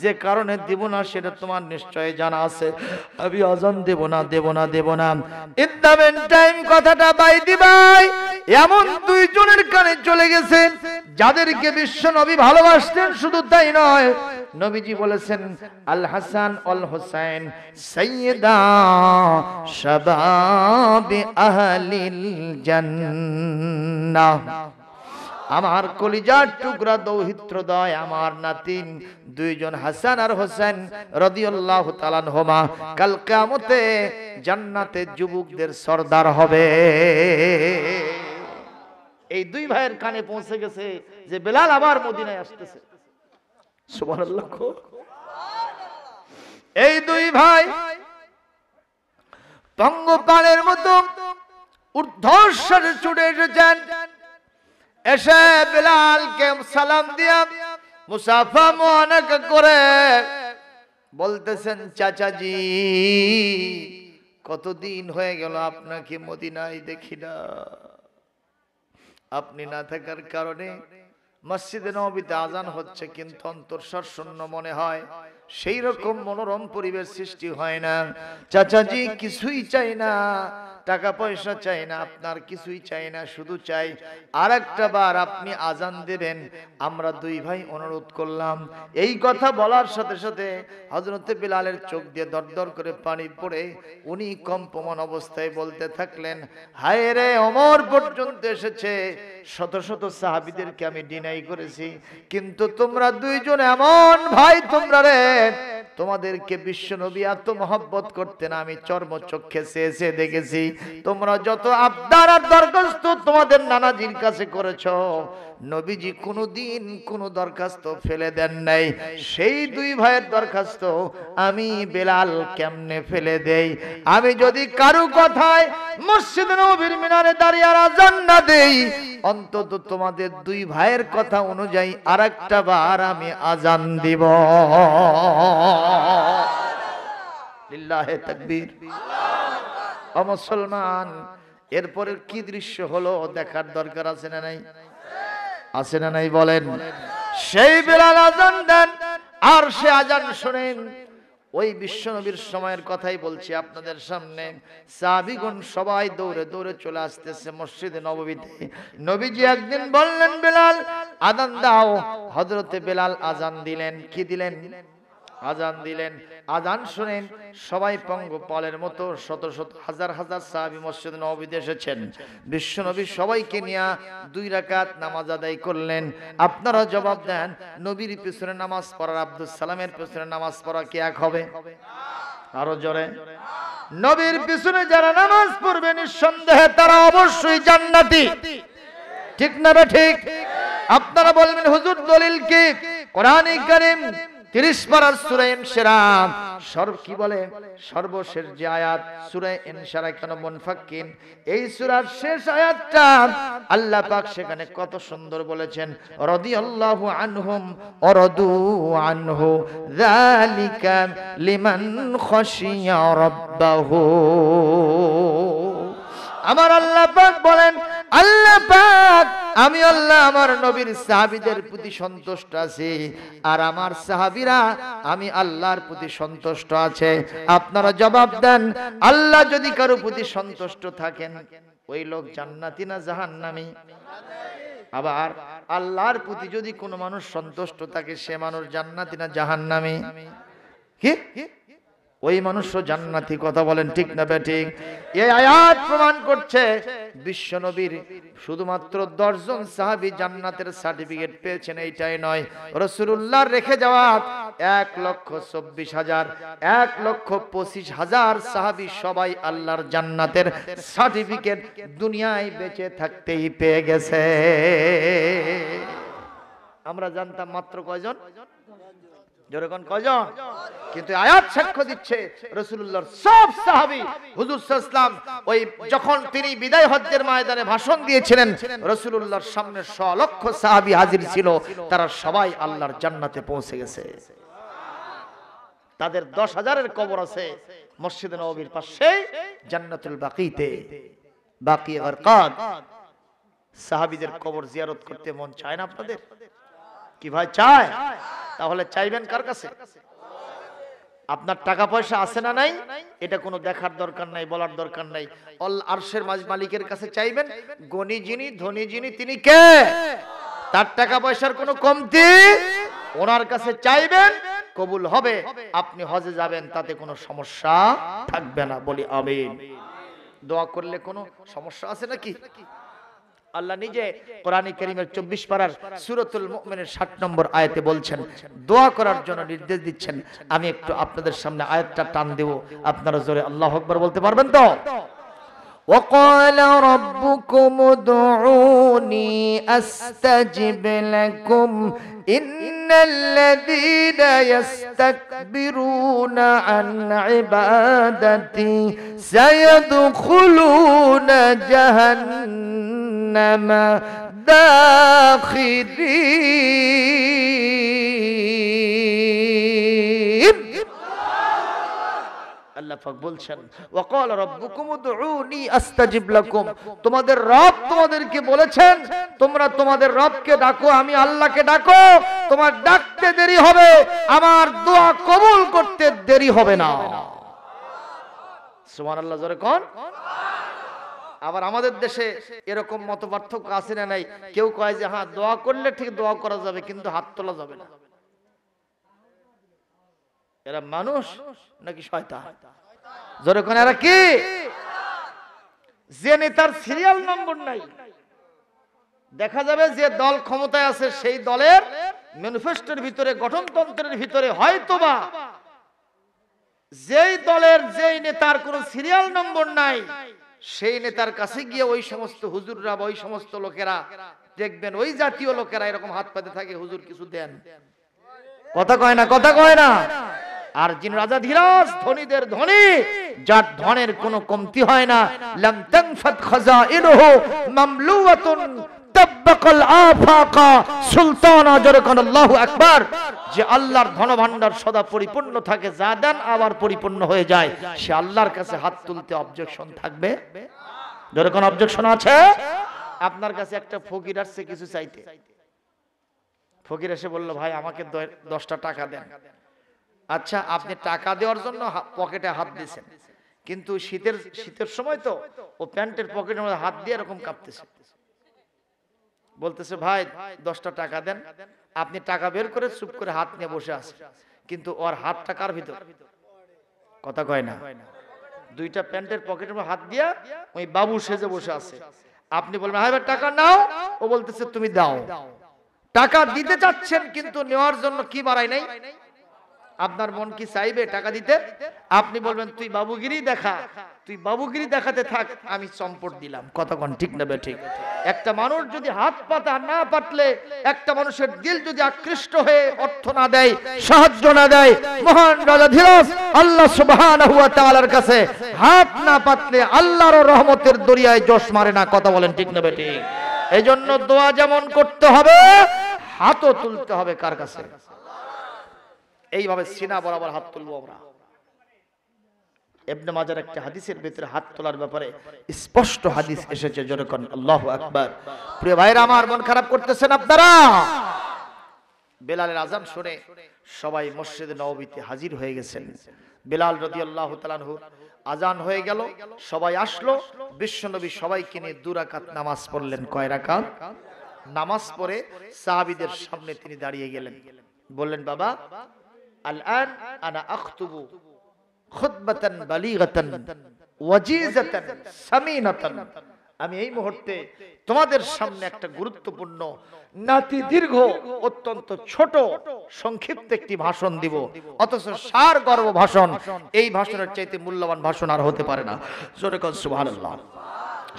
যে কারণে দিব না সেটা তোমার নিশ্চয় জানা আছে, আমি আযান দেব না, দেব না, দেব না। ইন দ্য মেন টাইম কথাটা বাইদি ভাই এমন দুইজনের কানে চলে গেছে যাদেরকে বিশ্ব নবী ভালোবাসতেন। শুধু তাই নয়, নবীজি বলেছেন, আল হাসান আল হুসাইন সাইয়্যিদা শাবাবি আহলিল জান্নাহ, আমার কলিজার টুকরা দৌহিত্রদয় আমার নাতিন দুইজন হাসান আর হোসেন রাদিয়াল্লাহু তাআলা আনহুমা কাল কিয়ামতে জান্নাতে যুবকদের সরদার হবে। এই দুই ভাইয়ের কানে পৌঁছে গেছে যে বিলাল আবার মদিনায় আসতেছে। সুবহানাল্লাহ। এই দুই ভাই পঙ্গপালের মতো ঊর্ধ্বশ্বাসে ছুটে এসেছেন, এসে বিলালকে সালাম দিয়া মুসাফা মুআনাকা করে বলতেছেন, চাচাজি কতদিন হয়ে গেল আপনাকে মদিনায় দেখি না, আপনি না থাকার কারণে মসজিদে নববীতে আজান হচ্ছে কিন্তু অন্তঃসর শূন্য মনে হয়, সেই রকম মনোরম পরিবেশ সৃষ্টি হয় না। চাচাজি কিছুই চাই না, টাকা পয়সা চাই না, আপনার কিছুই চাই না, শুধু চাই আরেকটা বার আপনি আজান দেবেন, আমরা দুই ভাই অনুরোধ করলাম। এই কথা বলার সাথে সাথে হযরতে বিলালের চোখ দিয়ে দরদর করে পানি পড়ে উনি কম্পমান অবস্থায় বলতে থাকলেন, হায় রে, ওমর পর্যন্ত এসেছে, শত শত সাহাবীদেরকে আমি ডিনাই করেছি, কিন্তু তোমরা দুইজন এমন ভাই, তোমরা রে, তোমাদেরকে বিশ্ব নবী এত মহব্বত করতেন আমি চর্মচক্ষে চেয়ে দেখেছি। তোমরা যত আবদার আর দরখাস্ত তোমাদের নানাজির কাছে করেছো, নবীজি কোনোদিন কোনো দরখাস্ত ফেলে দেন নাই। সেই দুই ভাইয়ের দরখাস্ত আমি বেলাল কেমনে ফেলে দেই? আমি যদি কারো কথায় মসজিদ নববীর মিনারে দাঁড়িয়ে আর আজান না দেই, অন্তত তোমাদের দুই ভাইয়ের কথা অনুযায়ী আরেকটা বার আমি আজান দিব। লিল্লাহে তাকবীর। ও মুসলমান, এরপরে কি দৃশ্য হলো দেখার দরকার আছে না নাই? আছে না নাই বলেন? সেই বেলাল আজান দেন আর সে আজান শুনেন। ওই বিশ্বনবীর সময়ের কথাই বলছি আপনাদের সামনে। সাহাবীগণ সবাই দৌড়ে দৌড়ে চলে আসতেছে মসজিদে নববীতে। নবীজি একদিন বললেন, বেলাল আজান দাও। হযরতে বেলাল আজান দিলেন। কি দিলেন? আজান দিলেন, আজান শুনেন সবাই পঙ্গপালের মতো শত শত হাজার হাজার সাহাবী মসজিদ নববীতে এসেছেন। বিশ্বনবী সবাইকে নিয়ে 2 রাকাত নামাজ আদায় করলেন। আপনারা জবাব দেন, নবীর পিছনে নামাজ পড়ার আব্দুস সালামের পিছনে নামাজ পড়া কি এক হবে? আরো জোরে। নবীর পিছনে যারা নামাজ পড়বে নিঃসন্দেহে তারা অবশ্যই জান্নাতি, ঠিক না ঠিক? আপনারা বলবেন হুজুর দলিল কি? কোরআনে কারীম 30 পারার সূরা ইনশিরাহ কি বলে? সর্বশেষ যে আয়াত সূরা ইনশিরাহ কেন মুনফাক্কিন, এই সূরার শেষ আয়াতটা আল্লাহ পাক সেখানে কত সুন্দর বলেছেন, রাদিয়াল্লাহু আনহুম ওয়া রাদু আনহু যালিকা লিমান খাশিয়া রাব্বাহু। আমার আল্লাহ পাক বলেন, আল্লাহ পাক আমি আল্লাহ আমার নবীর সাহাবীদের প্রতি সন্তুষ্ট আছি, আর আমার সাহাবীরা আমি আল্লাহর প্রতি সন্তুষ্ট আছে। আপনারা জবাব দেন, আল্লাহ যদি কারো প্রতি সন্তুষ্ট থাকেন ওই লোক জান্নাতি না জাহান্নামী? আবার আল্লাহর প্রতি যদি কোনো মানুষ সন্তুষ্ট থাকে সে মানুষ জান্নাতি না জাহান্নামী? কি ওই মানুষও জান্নাতি। কথা বলেন ঠিক না বেঠিক? এই আয়াত প্রমাণ করছে বিশ্বনবীর শুধুমাত্র 10 জন সাহাবী জান্নাতের সার্টিফিকেট পেয়েছেন এইটাই নয়, রাসূলুল্লাহর রেখে যাওয়া 1,24,000 1,25,000 সাহাবী সবাই আল্লাহর জান্নাতের সার্টিফিকেট দুনিয়ায় বেঁচে থাকতেই পেয়ে গেছে। আমরা জানতাম মাত্র কয়জন? যেরকম কয়জন? কিন্তু আয়াত সাক্ষ্য দিচ্ছে রাসূলুল্লাহর সব সাহাবী হুজুর সাল্লাল্লাহু আলাইহি ওয়াসাল্লাম ওই যখন তিনি বিদায় হজ্জের ময়দানে ভাষণ দিয়েছিলেন রাসূলুল্লাহর সামনে 100 লক্ষ সাহাবী হাজির ছিল, তারা সবাই আল্লাহর জান্নাতে পৌঁছে গেছে। তাদের 10,000-এর কবর আছে মসজিদে নববীর পাশে জান্নাতুল বাকিতে, বাকি গারকাদ। সাহাবীদের কবর জিয়ারত করতে মন চায় না আপনাদের? কি ভাই চায়? তাহলে চাইবেন কার কাছে? আপনার টাকা পয়সা আছে না নাই এটা কোনো দেখার দরকার নাই, বলার দরকার নাই। আরশের মালিকের কাছে চাইবেন। গনি যিনি, ধনী যিনি, তিনি কে? তার টাকা পয়সার কোনো কমতি, ওনার কাছে চাইবেন, কবুল হবে। আপনি হজে যাবেন, তাতে কোনো সমস্যা থাকবে না। বলি আমিন। দোয়া করলে কোনো সমস্যা আছে নাকি? আল্লাহ নিজে কোরআনে কারীমের 24 পারার সূরাতুল মুমিনের 60 নম্বর আয়াতে বলছেন, দোয়া করার জন্য নির্দেশ দিচ্ছেন। আমি একটু আপনাদের সামনে আয়াতটা টান দেব, আপনারা জোরে আল্লাহু আকবার বলতে পারবেন তো? وقال ربكم ادعوني استجب لكم ان الذين يستكبرون عن عبادتي سيدخلون جهنم داخرين। আল্লাহ পাক বলছেন, ওয়াকাল রাব্বুকুম উদউনি আস্তাজিব লাকুম, তোমাদের রব তোমাদেরকে বলেছেন তোমরা তোমাদের রবকে ডাকো, আমি আল্লাহকে ডাকো, তোমার ডাকতে দেরি হবে, আমার দোয়া কবুল করতে দেরি হবে না। সুবহানাল্লাহ, জোরে কোন। আবার আমাদের দেশে এরকম মতপার্থক্য আছে না নাই? কেউ কয় যে হ্যাঁ দোয়া করলে ঠিক দোয়া করা যাবে, কিন্তু হাত তোলা যাবে না। এরা মানুষ নাকি শয়তান? জোরে কোন এরা কি? যে নেতার সিরিয়াল নম্বর নাই, দেখা যাবে যে দল ক্ষমতায় আছে সেই দলের ম্যানিফেস্টোর ভিতরে, গঠনতন্ত্রের ভিতরে হয়তোবা যেই দলের যেই নেতার কোনো সিরিয়াল নম্বর নাই সেই নেতার কাছে গিয়ে ওই সমস্ত হুজুররা, ওই সমস্ত লোকেরা দেখবেন ওই জাতীয় লোকেরা এরকম হাত পাতে থাকে, হুজুর কিছু দেন। কথা কয় না, কথা কয় না। আর যিনি রাজা ধীরাজ, ধনীদের ধনী, যার ধনের কোনো কমতি হয় না, লাম তানফাদ খাজাইনুহু মামলুয়াতুন তাবাকাল আফাকা সুলতানা, জরকান আল্লাহু আকবার। যে আল্লাহর ধন ভান্ডার সদা পরিপূর্ণ থাকে, যা দেন আবার পরিপূর্ণ হয়ে যায়, সে আল্লাহর কাছে হাত তুলতে অবজেকশন থাকবে? জরকান অবজেকশন আছে? আপনার কাছে একটা ফকির আসছে কিছু চাইতে, ফকির এসে বলল ভাই আমাকে 10টা টাকা দেন। আচ্ছা, আপনি টাকা দেওয়ার জন্য পকেটে হাত দিয়েছেন, কিন্তু শীতের সময় তো ও প্যান্টের পকেটের মধ্যে হাত দিয়ে এরকম কাঁপতেছে, বলতেছে ভাই 10টা টাকা দেন। আপনি টাকা বের করে চুপ করে হাত নিয়ে বসে আছেন, কিন্তু ওর হাতটা কার ভিতর? কথা কয় না। দুইটা প্যান্টের পকেটের মধ্যে হাত দিয়া ওই বাবু সেজে বসে আছে। আপনি বলবেন হ্যাঁ টাকা নাও, ও বলতেছে তুমি দাও। টাকা দিতে চাচ্ছেন কিন্তু নেওয়ার জন্য কি বাড়াই নাই? আপনার মন কি চাইবে টাকা দিতে? আপনি বলবেন তুই বাবুগিরি দেখা, তুই বাবুগিরি দেখাতে থাক, আমি চম্পট দিলাম। কতক্ষণ ঠিক না ঠিক? একটা মানুষ যদি হাত পাতা না পাতলে, একটা মানুষের দিল যদি আকৃষ্ট হয়ে অর্থ না দেয়, সাহায্য না দেয়, মহান রাজা ধীরাজ আল্লাহ সুবহানাহু ওয়া তাআলার কাছে হাত না পাতলে আল্লাহর রহমতের দরিয়ায় জোশ মারে না। কথা বলেন ঠিক না ঠিক? এই জন্য দোয়া যেমন করতে হবে, হাতও তুলতে হবে কার কাছে? এইভাবে সিনা বরাবর হাত তুলবো আমরা। ইবনে মাজার একটা হাদিসের ভিতরে হাত তোলার ব্যাপারে স্পষ্ট হাদিস এসেছে, যেরকম আল্লাহু আকবার। প্রিয় ভাইরা আমার, মন খারাপ করতেছেন আপনারা? বেলালের আযান শুনে সবাই মসজিদে নববীতে হাজির হয়ে গেছেন। বেলাল রাদিয়াল্লাহু তাআলা আনহু আযান হয়ে গেল, সবাই আসলো। বিশ্বনবী সবাইকে নিয়ে 2 রাকাত নামাজ পড়লেন। কয় রাকাত? নামাজ পড়ে সাহাবীদের সামনে তিনি দাঁড়িয়ে গেলেন, বললেন বাবা আলআন আনা আখতুবু খুতবাতান বালিগাতান ওয়াজিজাতান সামিনাতান। আমি এই মুহূর্তে তোমাদের সামনে একটা গুরুত্বপূর্ণ নাতি দীর্ঘ অত্যন্ত ছোট সংক্ষিপ্ত একটি ভাষণ দিব, অথচ সার গর্ব ভাষণ। এই ভাষণের চাইতে মূল্যবান ভাষণ আর হতে পারে না। জোরে কোন সুবহানাল্লাহ।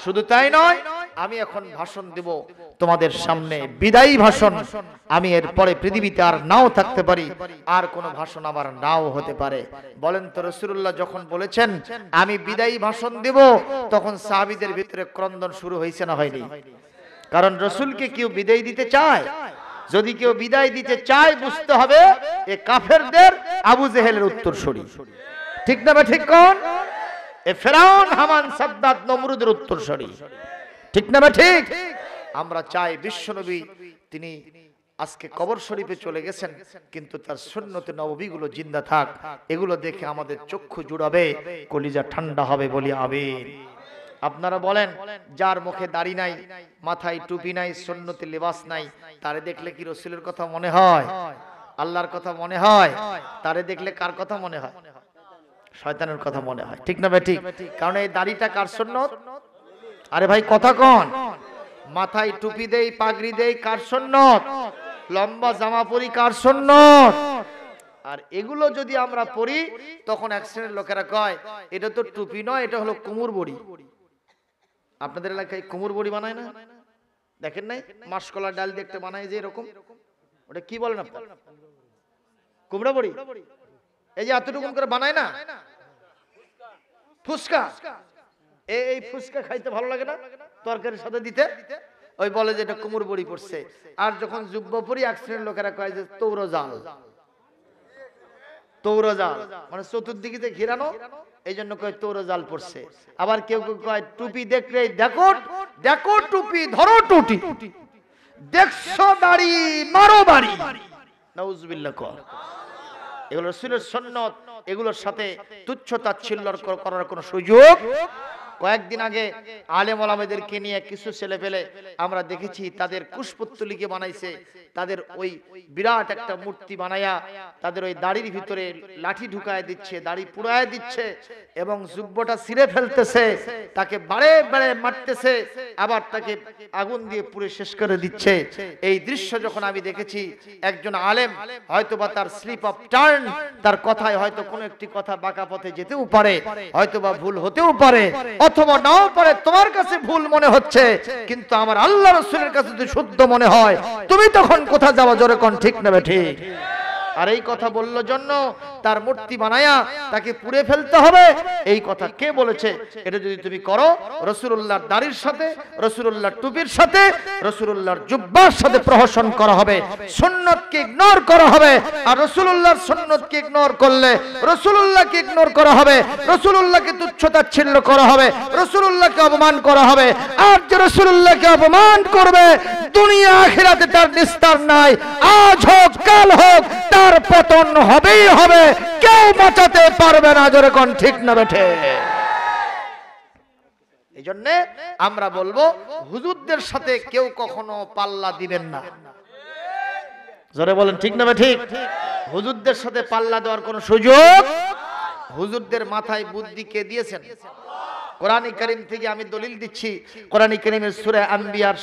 শুধু তাই নয়, আমি এখন ভাষণ দেব তোমাদের সামনে, বিদায়ী ভাষণ। আমি এর পরে পৃথিবীতে আর নাও থাকতে পারি, আর কোন ভাষণ আমার নাও হতে পারে। বলেন তো, রাসূলুল্লাহ যখন বলেছেন আমি বিদায়ী ভাষণ দেব, তখন সাহাবীদের ভিতরে ক্রন্দন শুরু হয়েছে না হয়নি? কারণ রাসূলকে কেউ বিদায় দিতে চায়। যদি কেউ বিদায় দিতে চায়, বুঝতে হবে এ কাফেরদের আবু জেহেলের উত্তরসূরি। ঠিক না বা ঠিক কোন? এ ফেরাউন হামান সাদ্দাত নমরুদের উত্তরসূরি। ঠিক না বা ঠিক? আমরা চাই বিশ্বনবী তিনি আজকে কবর শরীফে চলে গেছেন, কিন্তু তার সুন্নতে নববীগুলো জিন্দা থাক। এগুলো দেখে আমাদের চক্ষু জুড়াবে, কলিজা ঠান্ডা হবে, বলি আমিন। আপনারা বলেন, যার মুখে দাড়ি নাই, মাথায় টুপি নাই, সুন্নতে লিবাস নাই, তারে দেখলে কি রাসূলের কথা মনে হয়? আল্লাহর কথা মনে হয়? তারে দেখলে কার কথা মনে হয়? শয়তানের কথা মনে হয়। ঠিক না ভাই ঠিক? কারণ এই দাড়িটা কার সুন্নত? আরে ভাই কথা কন। মাথায় টুপি দেই, পাগড়ি দেই, কার সুন্নত? লম্বা জামা পরি, কার সুন্নত? আর এগুলো যদি আমরা পরি, তখন এক শ্রেণীর লোকেরা কয় এটা তো টুপি নয়, এটা হলো কুমুর বড়ি। আপনাদের এলাকায় কুমুর বড়ি বানায় না? দেখেন নাই? মাসকলার ডাল দেখতে বানায় যে এরকম, ওটা কি বলেন আপনারা? কুমড়া বড়ি। এই যে এতটুকু করে বানায় না, ফুসকা। এই ফুসকা খাইতে ভালো লাগে না তরকারির সাথে দিতে? ওই বলে যে এটা কুমুর বড়ি পড়ছে। আর যখন যুব্ব পরি, এক শ্রেণীর লোকেরা কয় যে তৌরজাল। তৌরজাল মানে চতুর্দিকে ঘিরানো, এই জন্য কয় তৌরজাল পড়ছে। আবার কেউ কেউ কয় টুপি দেখলে দেখো দেখো টুপি, ধরো টুটি, দেখছো দাড়ি মারো বাড়ি। নাউজুবিল্লাহ। এগুলো রাসূলের সুন্নাত, এগুলোর সাথে তুচ্ছ তাচ্ছিল্য করার কোনো সুযোগ। কয়েকদিন আগে আলেম ওলামাদেরকে নিয়ে কিছু ছেলে পেলে আমরা দেখেছি, তাদের কুশপুত্তলিকে বানাইছে, তাদের ওই বিরাট একটা মূর্তি বানায়া তাদের ওই দাড়ির ভিতরে লাঠি ঢুকায় দিচ্ছে, দাড়ি পুড়ায় দিচ্ছে এবং জুব্বটা ছিঁড়ে ফেলতেছে, তাকে বাড়ে বাড়ে মারতেছে, আবার তাকে আগুন দিয়ে পুড়ে শেষ করে দিচ্ছে। এই দৃশ্য যখন আমি দেখেছি, একজন আলেম হয়তোবা তার স্লিপ অফ টার্ন, তার কথায় হয়তো কোনো একটি কথা বাঁকা পথে যেতেও পারে, হয়তোবা ভুল হতেও পারে, অথবা নাও পারে। তোমার কাছে ভুল মনে হচ্ছে, কিন্তু আমার আল্লাহ রাসূলের কাছে যদি শুদ্ধ মনে হয়, তুমি তখন কোথা যাওয়া? জোরে কোন ঠিক না ঠিক? আর এই কথা বলল জন্য তার মূর্তি বানায়া তাকে পুড়ে ফেলতে হবে, এই কথা কে বলেছে? এটা যদি তুমি করো, রাসূলুল্লাহর দাড়ির সাথে, রাসূলুল্লাহর টুপির সাথে, রাসূলুল্লাহর জুব্বার সাথে প্রহসন করা হবে, সুন্নতকে ইগনোর করা হবে। আর রাসূলুল্লাহর সুন্নতকে ইগনোর করলে রাসূলুল্লাহকে ইগনোর করা হবে, রাসূলুল্লাহকে তুচ্ছ-তাচ্ছিল্য করা হবে, রাসূলুল্লাহকে অপমান করা হবে। আর যে রাসূলুল্লাহকে অপমান করবে, দুনিয়া আখিরাতে তার নিস্তার নাই। আজ হোক কাল হোক, তার পতন হবেই হবে, কেউ বাঁচাতে পারবে না। জোরে কোন ঠিক না বেঠে? এই জন্য আমরা বলবো, হুজুরদের সাথে কেউ কখনো পাল্লা দিবেন না। জোরে বলেন ঠিক না ঠিক? হুজুরদের সাথে পাল্লা দেওয়ার কোনো সুযোগ, হুজুরদের মাথায় বুদ্ধি কে দিয়েছেন? কোরআন কারীম থেকে আমি দলিল দিচ্ছি। কোরআন কারীমের সূরা আম্বিয়ার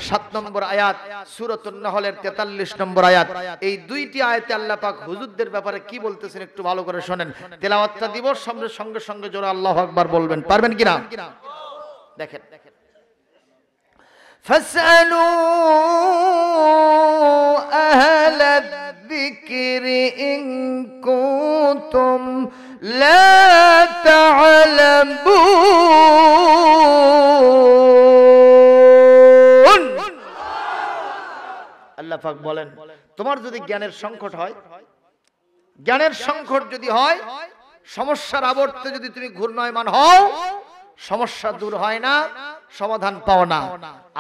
7 নম্বর আয়াত, সূরাতুন নাহলের 43 নম্বর আয়াত, এই দুইটি আয়াতে আল্লাহ পাক হুজুরদের ব্যাপারে কি বলতেছেন একটু ভালো করে শুনেন। তেলাওয়াতটা দিব, সঙ্গে সঙ্গে জোরে আল্লাহু আকবার বলবেন, পারবেন কিনা? দেখেন, ফাসআলু আহলাদ যিকরি ইন কুনতুম লা তা'লামুন। আল্লাহ পাক বলেন, তোমার যদি জ্ঞানের সংকট হয়, জ্ঞানের সংকট যদি হয়, সমস্যার আবর্তে যদি তুমি ঘূর্ণায়মান হও, সমস্যা দূর হয় না, সমাধান পাও না,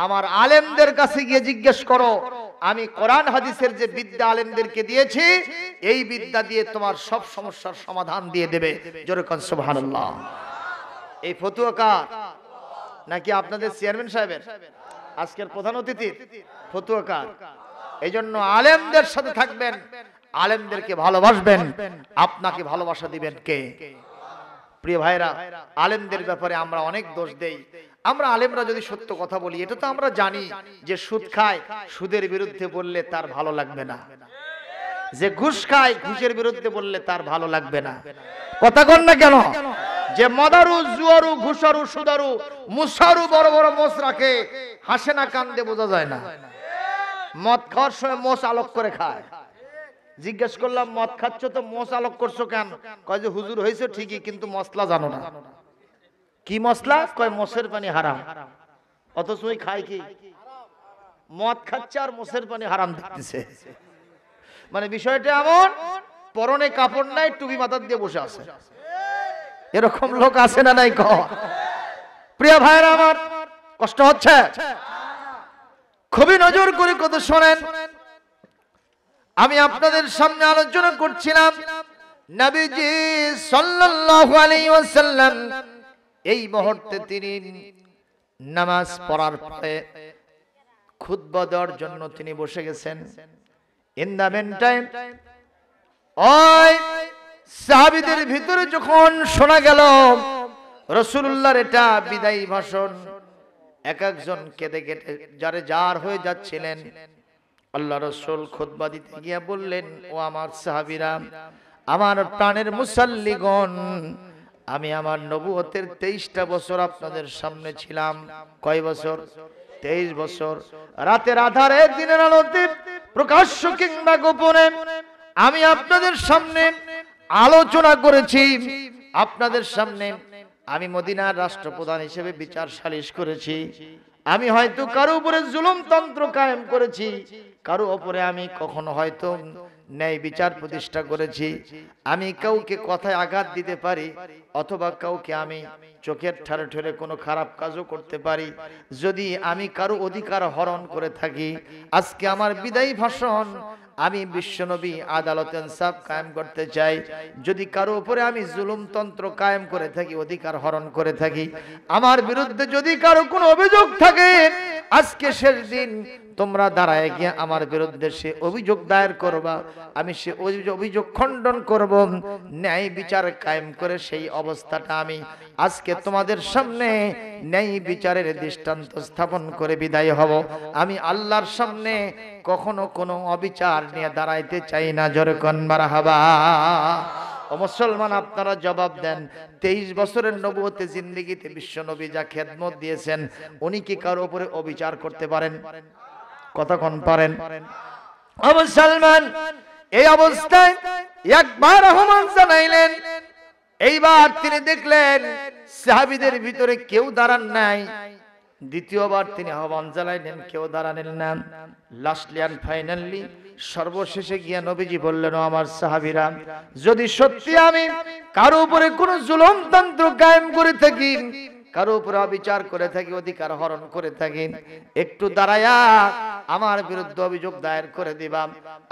আমার আলেমদের কাছে গিয়ে জিজ্ঞেস করো। আমি কোরআন হাদিসের যে বিদ্যা আলেমদেরকে দিয়েছি, এই বিদ্যা দিয়ে তোমার সব সমস্যার সমাধান দিয়ে দেবে। জোরে কোন সুবহানাল্লাহ। এই ফতুয়া কার? নাকি আপনাদের চেয়ারম্যান সাহেবের, আজকের প্রধান অতিথির? ফতুয়া কার? এই জন্য আলেমদের সাথে থাকবেন, আলেমদেরকে ভালোবাসবেন, আপনাকে ভালোবাসা দিবেন কে? প্রিয় ভাইরা, আলেমদের ব্যাপারে আমরা অনেক দোষ দেই। আমরা আলেমরা যদি সত্য কথা বলি, এটা তো আমরা জানি যে সুদ খায়, সুদের বিরুদ্ধে বললে তার ভালো লাগবে না। যে ঘুষ খায়, ঘুষের বিরুদ্ধে বললে তার ভালো লাগবে না। কথা কন না কেন? যে মদারু, জুয়ারু, ঘুষারু, সুদারু, মুসারু বড় বড় মোষ রাখে, হাসে না কান্দে বোঝা যায় না। মদ খাওয়ার সময় মোষ আলোক করে খায়। জিজ্ঞেস করলাম, মদ খাচ্ছ তো মোষ আলোক করছো কেন? কয় যে হুজুর হয়েছে ঠিকই, কিন্তু মশলা জানো না। কি মশলা? কয় মোষের পানি হারাম। অথচ ওই খায় কি? মদ খাচ্ছে আর মোষের পানি হারাম দেখতেছে। মানে বিষয়টা এমন, পরনে কাপড় নাই, টুপি মাথার দিয়ে বসে আছে। এরকম লোক আছে না নাই? প্রিয় ভাইরা আমার, কষ্ট হচ্ছে? খুবই নজর করে কথা শোনেন। আমি আপনাদের সামনে আলোচনা করছিলাম নবীজি সাল্লাল্লাহু আলাইহি ওয়াসাল্লাম এই মুহূর্তে তিনি নামাজ পড়ার পরে খুতবা দেওয়ার জন্য তিনি বসে গেছেন। ইন দা মেন টাইম ওই সাহাবীদের ভিতরে যখন শোনা গেল রাসূলুল্লাহর এটা বিদায়ী ভাষণ, এক একজন কেঁদে কেটে যার হয়ে যাচ্ছিলেন। আল্লাহ রাসূল খুতবা দিতে গিয়ে বললেন, ও আমার সাহাবীরা, আমার প্রাণের মুসাল্লিগণ, আমি আমার নবুয়তের 23টা বছর আপনাদের সামনে ছিলাম। কয় বছর? 23 বছর। রাতের আধারে, দিনের আলোতে, প্রকাশ্য কিংবা গোপনে আমি আপনাদের সামনে আলোচনা করেছি। আপনাদের সামনে আমি মদিনার রাষ্ট্রপ্রধান হিসেবে বিচার সালিশ করেছি। আমি হয়তো কারো উপরে জুলুম তন্ত্র কায়েম করেছি, কারো উপরে আমি কখনো হয়তো ন্যায় বিচার প্রতিষ্ঠা করেছি। আমি কাউকে কথায় আঘাত দিতে পারি, অথবা কাউকে আমি চোখের ঠারে ঠেলে কোনো খারাপ কাজও করতে পারি। যদি আমি কারো অধিকার হরণ করে থাকি, আজকে আমার বিদায়ী ভাষণ আমি বিশ্বনবী আদালত ইনসাফ কায়েম করতে চাই। যদি কারো উপরে আমি জুলুম তন্ত্র কায়েম করে থাকি, অধিকার হরণ করে থাকি, আমার বিরুদ্ধে যদি কারো কোনো অভিযোগ থাকে, আজকে শেষ দিন, তোমরা দাঁড়ায় গিয়ে আমার বিরুদ্ধে সে অভিযোগ দায়ের করবা। আমি সে অভিযোগ খণ্ডন করব, ন্যায় বিচার কায়েম করে সেই অবস্থাটা আমি আজকে তোমাদের সামনে ন্যায় বিচারের দৃষ্টান্ত স্থাপন করে বিদায় হব। আমি আল্লাহর সামনে কখনো কোনো অবিচার নিয়ে দাঁড়াইতে চাই না। জোরে কোন মারহাবা। ও মুসলমান, আপনারা জবাব দেন, 23 বছরের নবুয়তে জিন্দেগিতে বিশ্বনবী যা খেদমত দিয়েছেন, উনি কি কারো উপরে অবিচার করতে পারেন? কতক্ষণ পারেন? ও মুসলমান, এই অবস্থায় একবার রহমান জানাইলেন। এইবার তিনি দেখলেন সাহাবীদের ভিতরে কেউ দাঁড়ান নাই। দ্বিতীয়বার তিনি আহ্বান জানাইলেন, কেউ দাঁড়ালেন না। লাস্টলি এন্ড ফাইনালি সর্বশেষে গিয়ে নবীজি বললেন, আমার সাহাবীরা, যদি সত্যি আমি কারো উপরে কোনো জুলুম তন্ত্র কায়েম করে থাকি, কারো উপরে অবিচার করে থাকি, অধিকার হরণ করে থাকি, একটু দাঁড়ায়া আমার বিরুদ্ধে অভিযোগ দায়ের করে দিবা।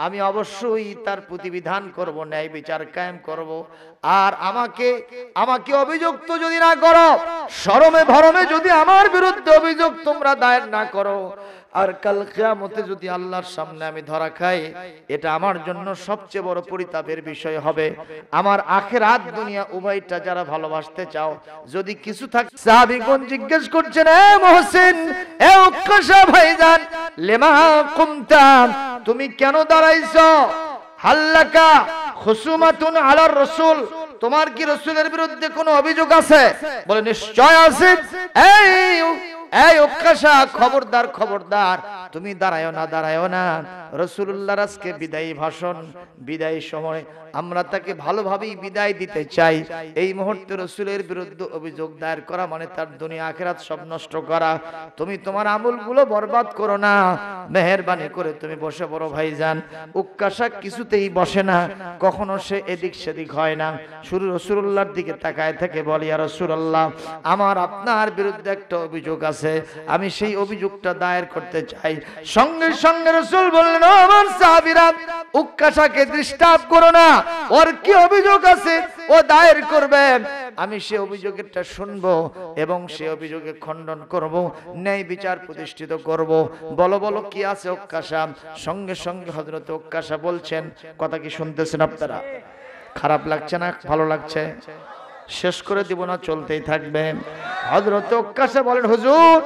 আমি অবশ্যই তার প্রতিবিধান করব, ন্যায় বিচার কায়েম করব। আর আমাকে অভিযুক্ত যদি না করো, শরমে ভরমে যদি আমার বিরুদ্ধে অভিযোগ তোমরা দায়ের না করো, আর কাল কিয়ামতে যদি আল্লাহর সামনে আমি ধরা খাই, এটা আমার জন্য সবচেয়ে বড় পরিতাপের বিষয় হবে। আমার আখিরাত দুনিয়া উভয়টা যারা ভালোবাসতে চাও, যদি কিছু থাকে। সাহাবীগণ জিজ্ঞেস করছেন, এ মুহসিন, এ উক্কাশা ভাইজান, লিমা কুমতাম, তুমি কেন দাঁড়াইছো? হাল্লাকা খুসুমাতুন আলার রাসূল, তোমার কি রাসূলের বিরুদ্ধে কোনো অভিযোগ আছে? বলে নিশ্চয় আছে। এই উক্কাশা, খবরদার খবরদার, তুমি দাঁড়ায়ও না। রাসূলুল্লাহর আজকে বিদায়ী ভাষণ, বিদায়ী সময় আমরা তাকে ভালোভাবেই বিদায় দিতে চাই। এই মুহূর্তে রাসূলের বিরুদ্ধে অভিযোগ দায়ের করা মানে তার দুনিয়া আখিরাত সব নষ্ট করা। তুমি তোমার আমলগুলো বরবাদ করো না, মেহেরবানি করে তুমি বসে পড়ো ভাইজান। উক্কাশা কিছুতেই বসে না, কখনো সে এদিক সেদিক হয় না, শুধু রাসূলুল্লাহর দিকে তাকায় থেকে বলে, ইয়া রাসূলুল্লাহ, আমার আপনার বিরুদ্ধে একটা অভিযোগ আছে, আমি সেই অভিযোগটা দায়ের করতে চাই। সঙ্গে সঙ্গে রাসূল বললেন, ও আমার সাহাবীরা, উক্কাশাকে ডিস্টার্ব করো না, ওর কি অভিযোগ আছে ও দায়ের করবে, আমি সে অভিযোগেরটা শুনবো এবং সে অভিযোগে খণ্ডন করব, ন্যায় বিচার প্রতিষ্ঠিত করব। বলো কি আছে উক্কাশা? সঙ্গে সঙ্গে হযরত উক্কাশা বলছেন, কথা কি শুনতেছেন আপনারা? খারাপ লাগছে না ভালো লাগছে? শেষ করে দিব না চলতেই থাকবে? হযরত উক্কাশা বলেন, হুজুর,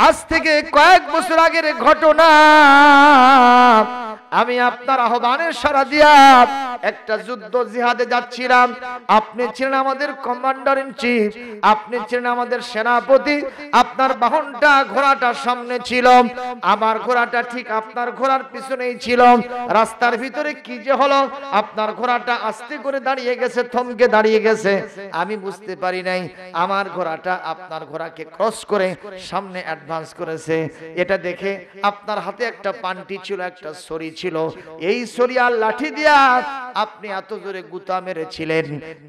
আজ থেকে কয়েক বছর আগের ঘটনা, আমি আপনার আহ্বানের সাড়া দিয়া একটা যুদ্ধ জিহাদে যাচ্ছিলাম। আপনি ছিলেন আমাদের কমান্ডার ইন চিফ, আপনি ছিলেন আমাদের সেনাপতি, আপনার বাহনটা ঘোড়াটা সামনে ছিল, আমার ঘোড়াটা ঠিক আপনার ঘোড়ার পিছনেই ছিল। রাস্তার ভিতরে কি যে হলো, আপনার ঘোড়াটা আস্তে করে দাঁড়িয়ে গেছে, থমকে দাঁড়িয়ে গেছে, আমি বুঝতে পারি নাই। আমার ঘোড়াটা আপনার ঘোড়াকে ক্রস করে সামনে অ্যাডভান্স করেছে। এটা দেখে আপনার হাতে একটা পান্টি ছিল, একটা ছড়ি ছিল, এই ছড়ি আর লাঠি দিয়া আপনি এত জোরে গুতা মেরেছিলেন,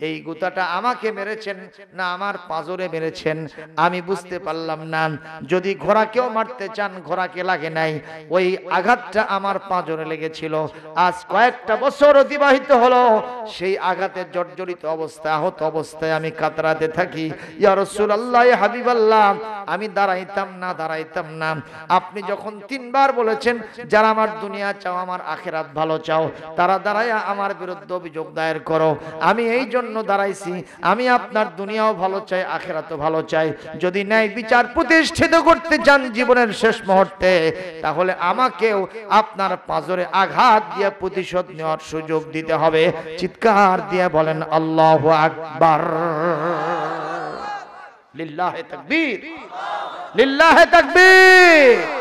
এই গুতাটা আমাকে মেরেছেন না আমার পাঁজরে মেরেছেন আমি বুঝতে পারলাম না। যদি ঘোড়াকেও মারতে চান, ঘোড়াকে লাগে নাই, ওই আঘাতটা আমার পাঁজরে লেগেছিল। আজ কয়েকটা বছর অতিবাহিত হলো, সেই আঘাতে জর্জরিত অবস্থা, আহত অবস্থায় আমি কাতরাতে থাকি। ইয়া রাসূলুল্লাহ, ইয়া হাবিবাল্লাহ, আমি দাঁড়াইতাম না। আপনি যখন 3 বার বলেছেন, যারা আমার দুনিয়া চাও, আমার আখিরাত ভালো চাও, তারা দাঁড়ায়া আমার বিরুদ্ধে অভিযোগ দায়ের করো। আমি এই জন্য দাঁড়াইছি, আমি আপনার দুনিয়াও ভালো চাই, আখিরাতও ভালো চাই। যদি ন্যায় বিচার প্রতিষ্ঠিত করতে চান জীবনের শেষ মুহূর্তে, তাহলে আমাকেও আপনার পাঁজরে আঘাত দিয়ে প্রতিশোধ নেওয়ার সুযোগ দিতে হবে। চিৎকার দিয়ে বলেন আল্লাহু আকবার। লিল্লাহে তাকবীর, লিল্লাহে তাকবীর।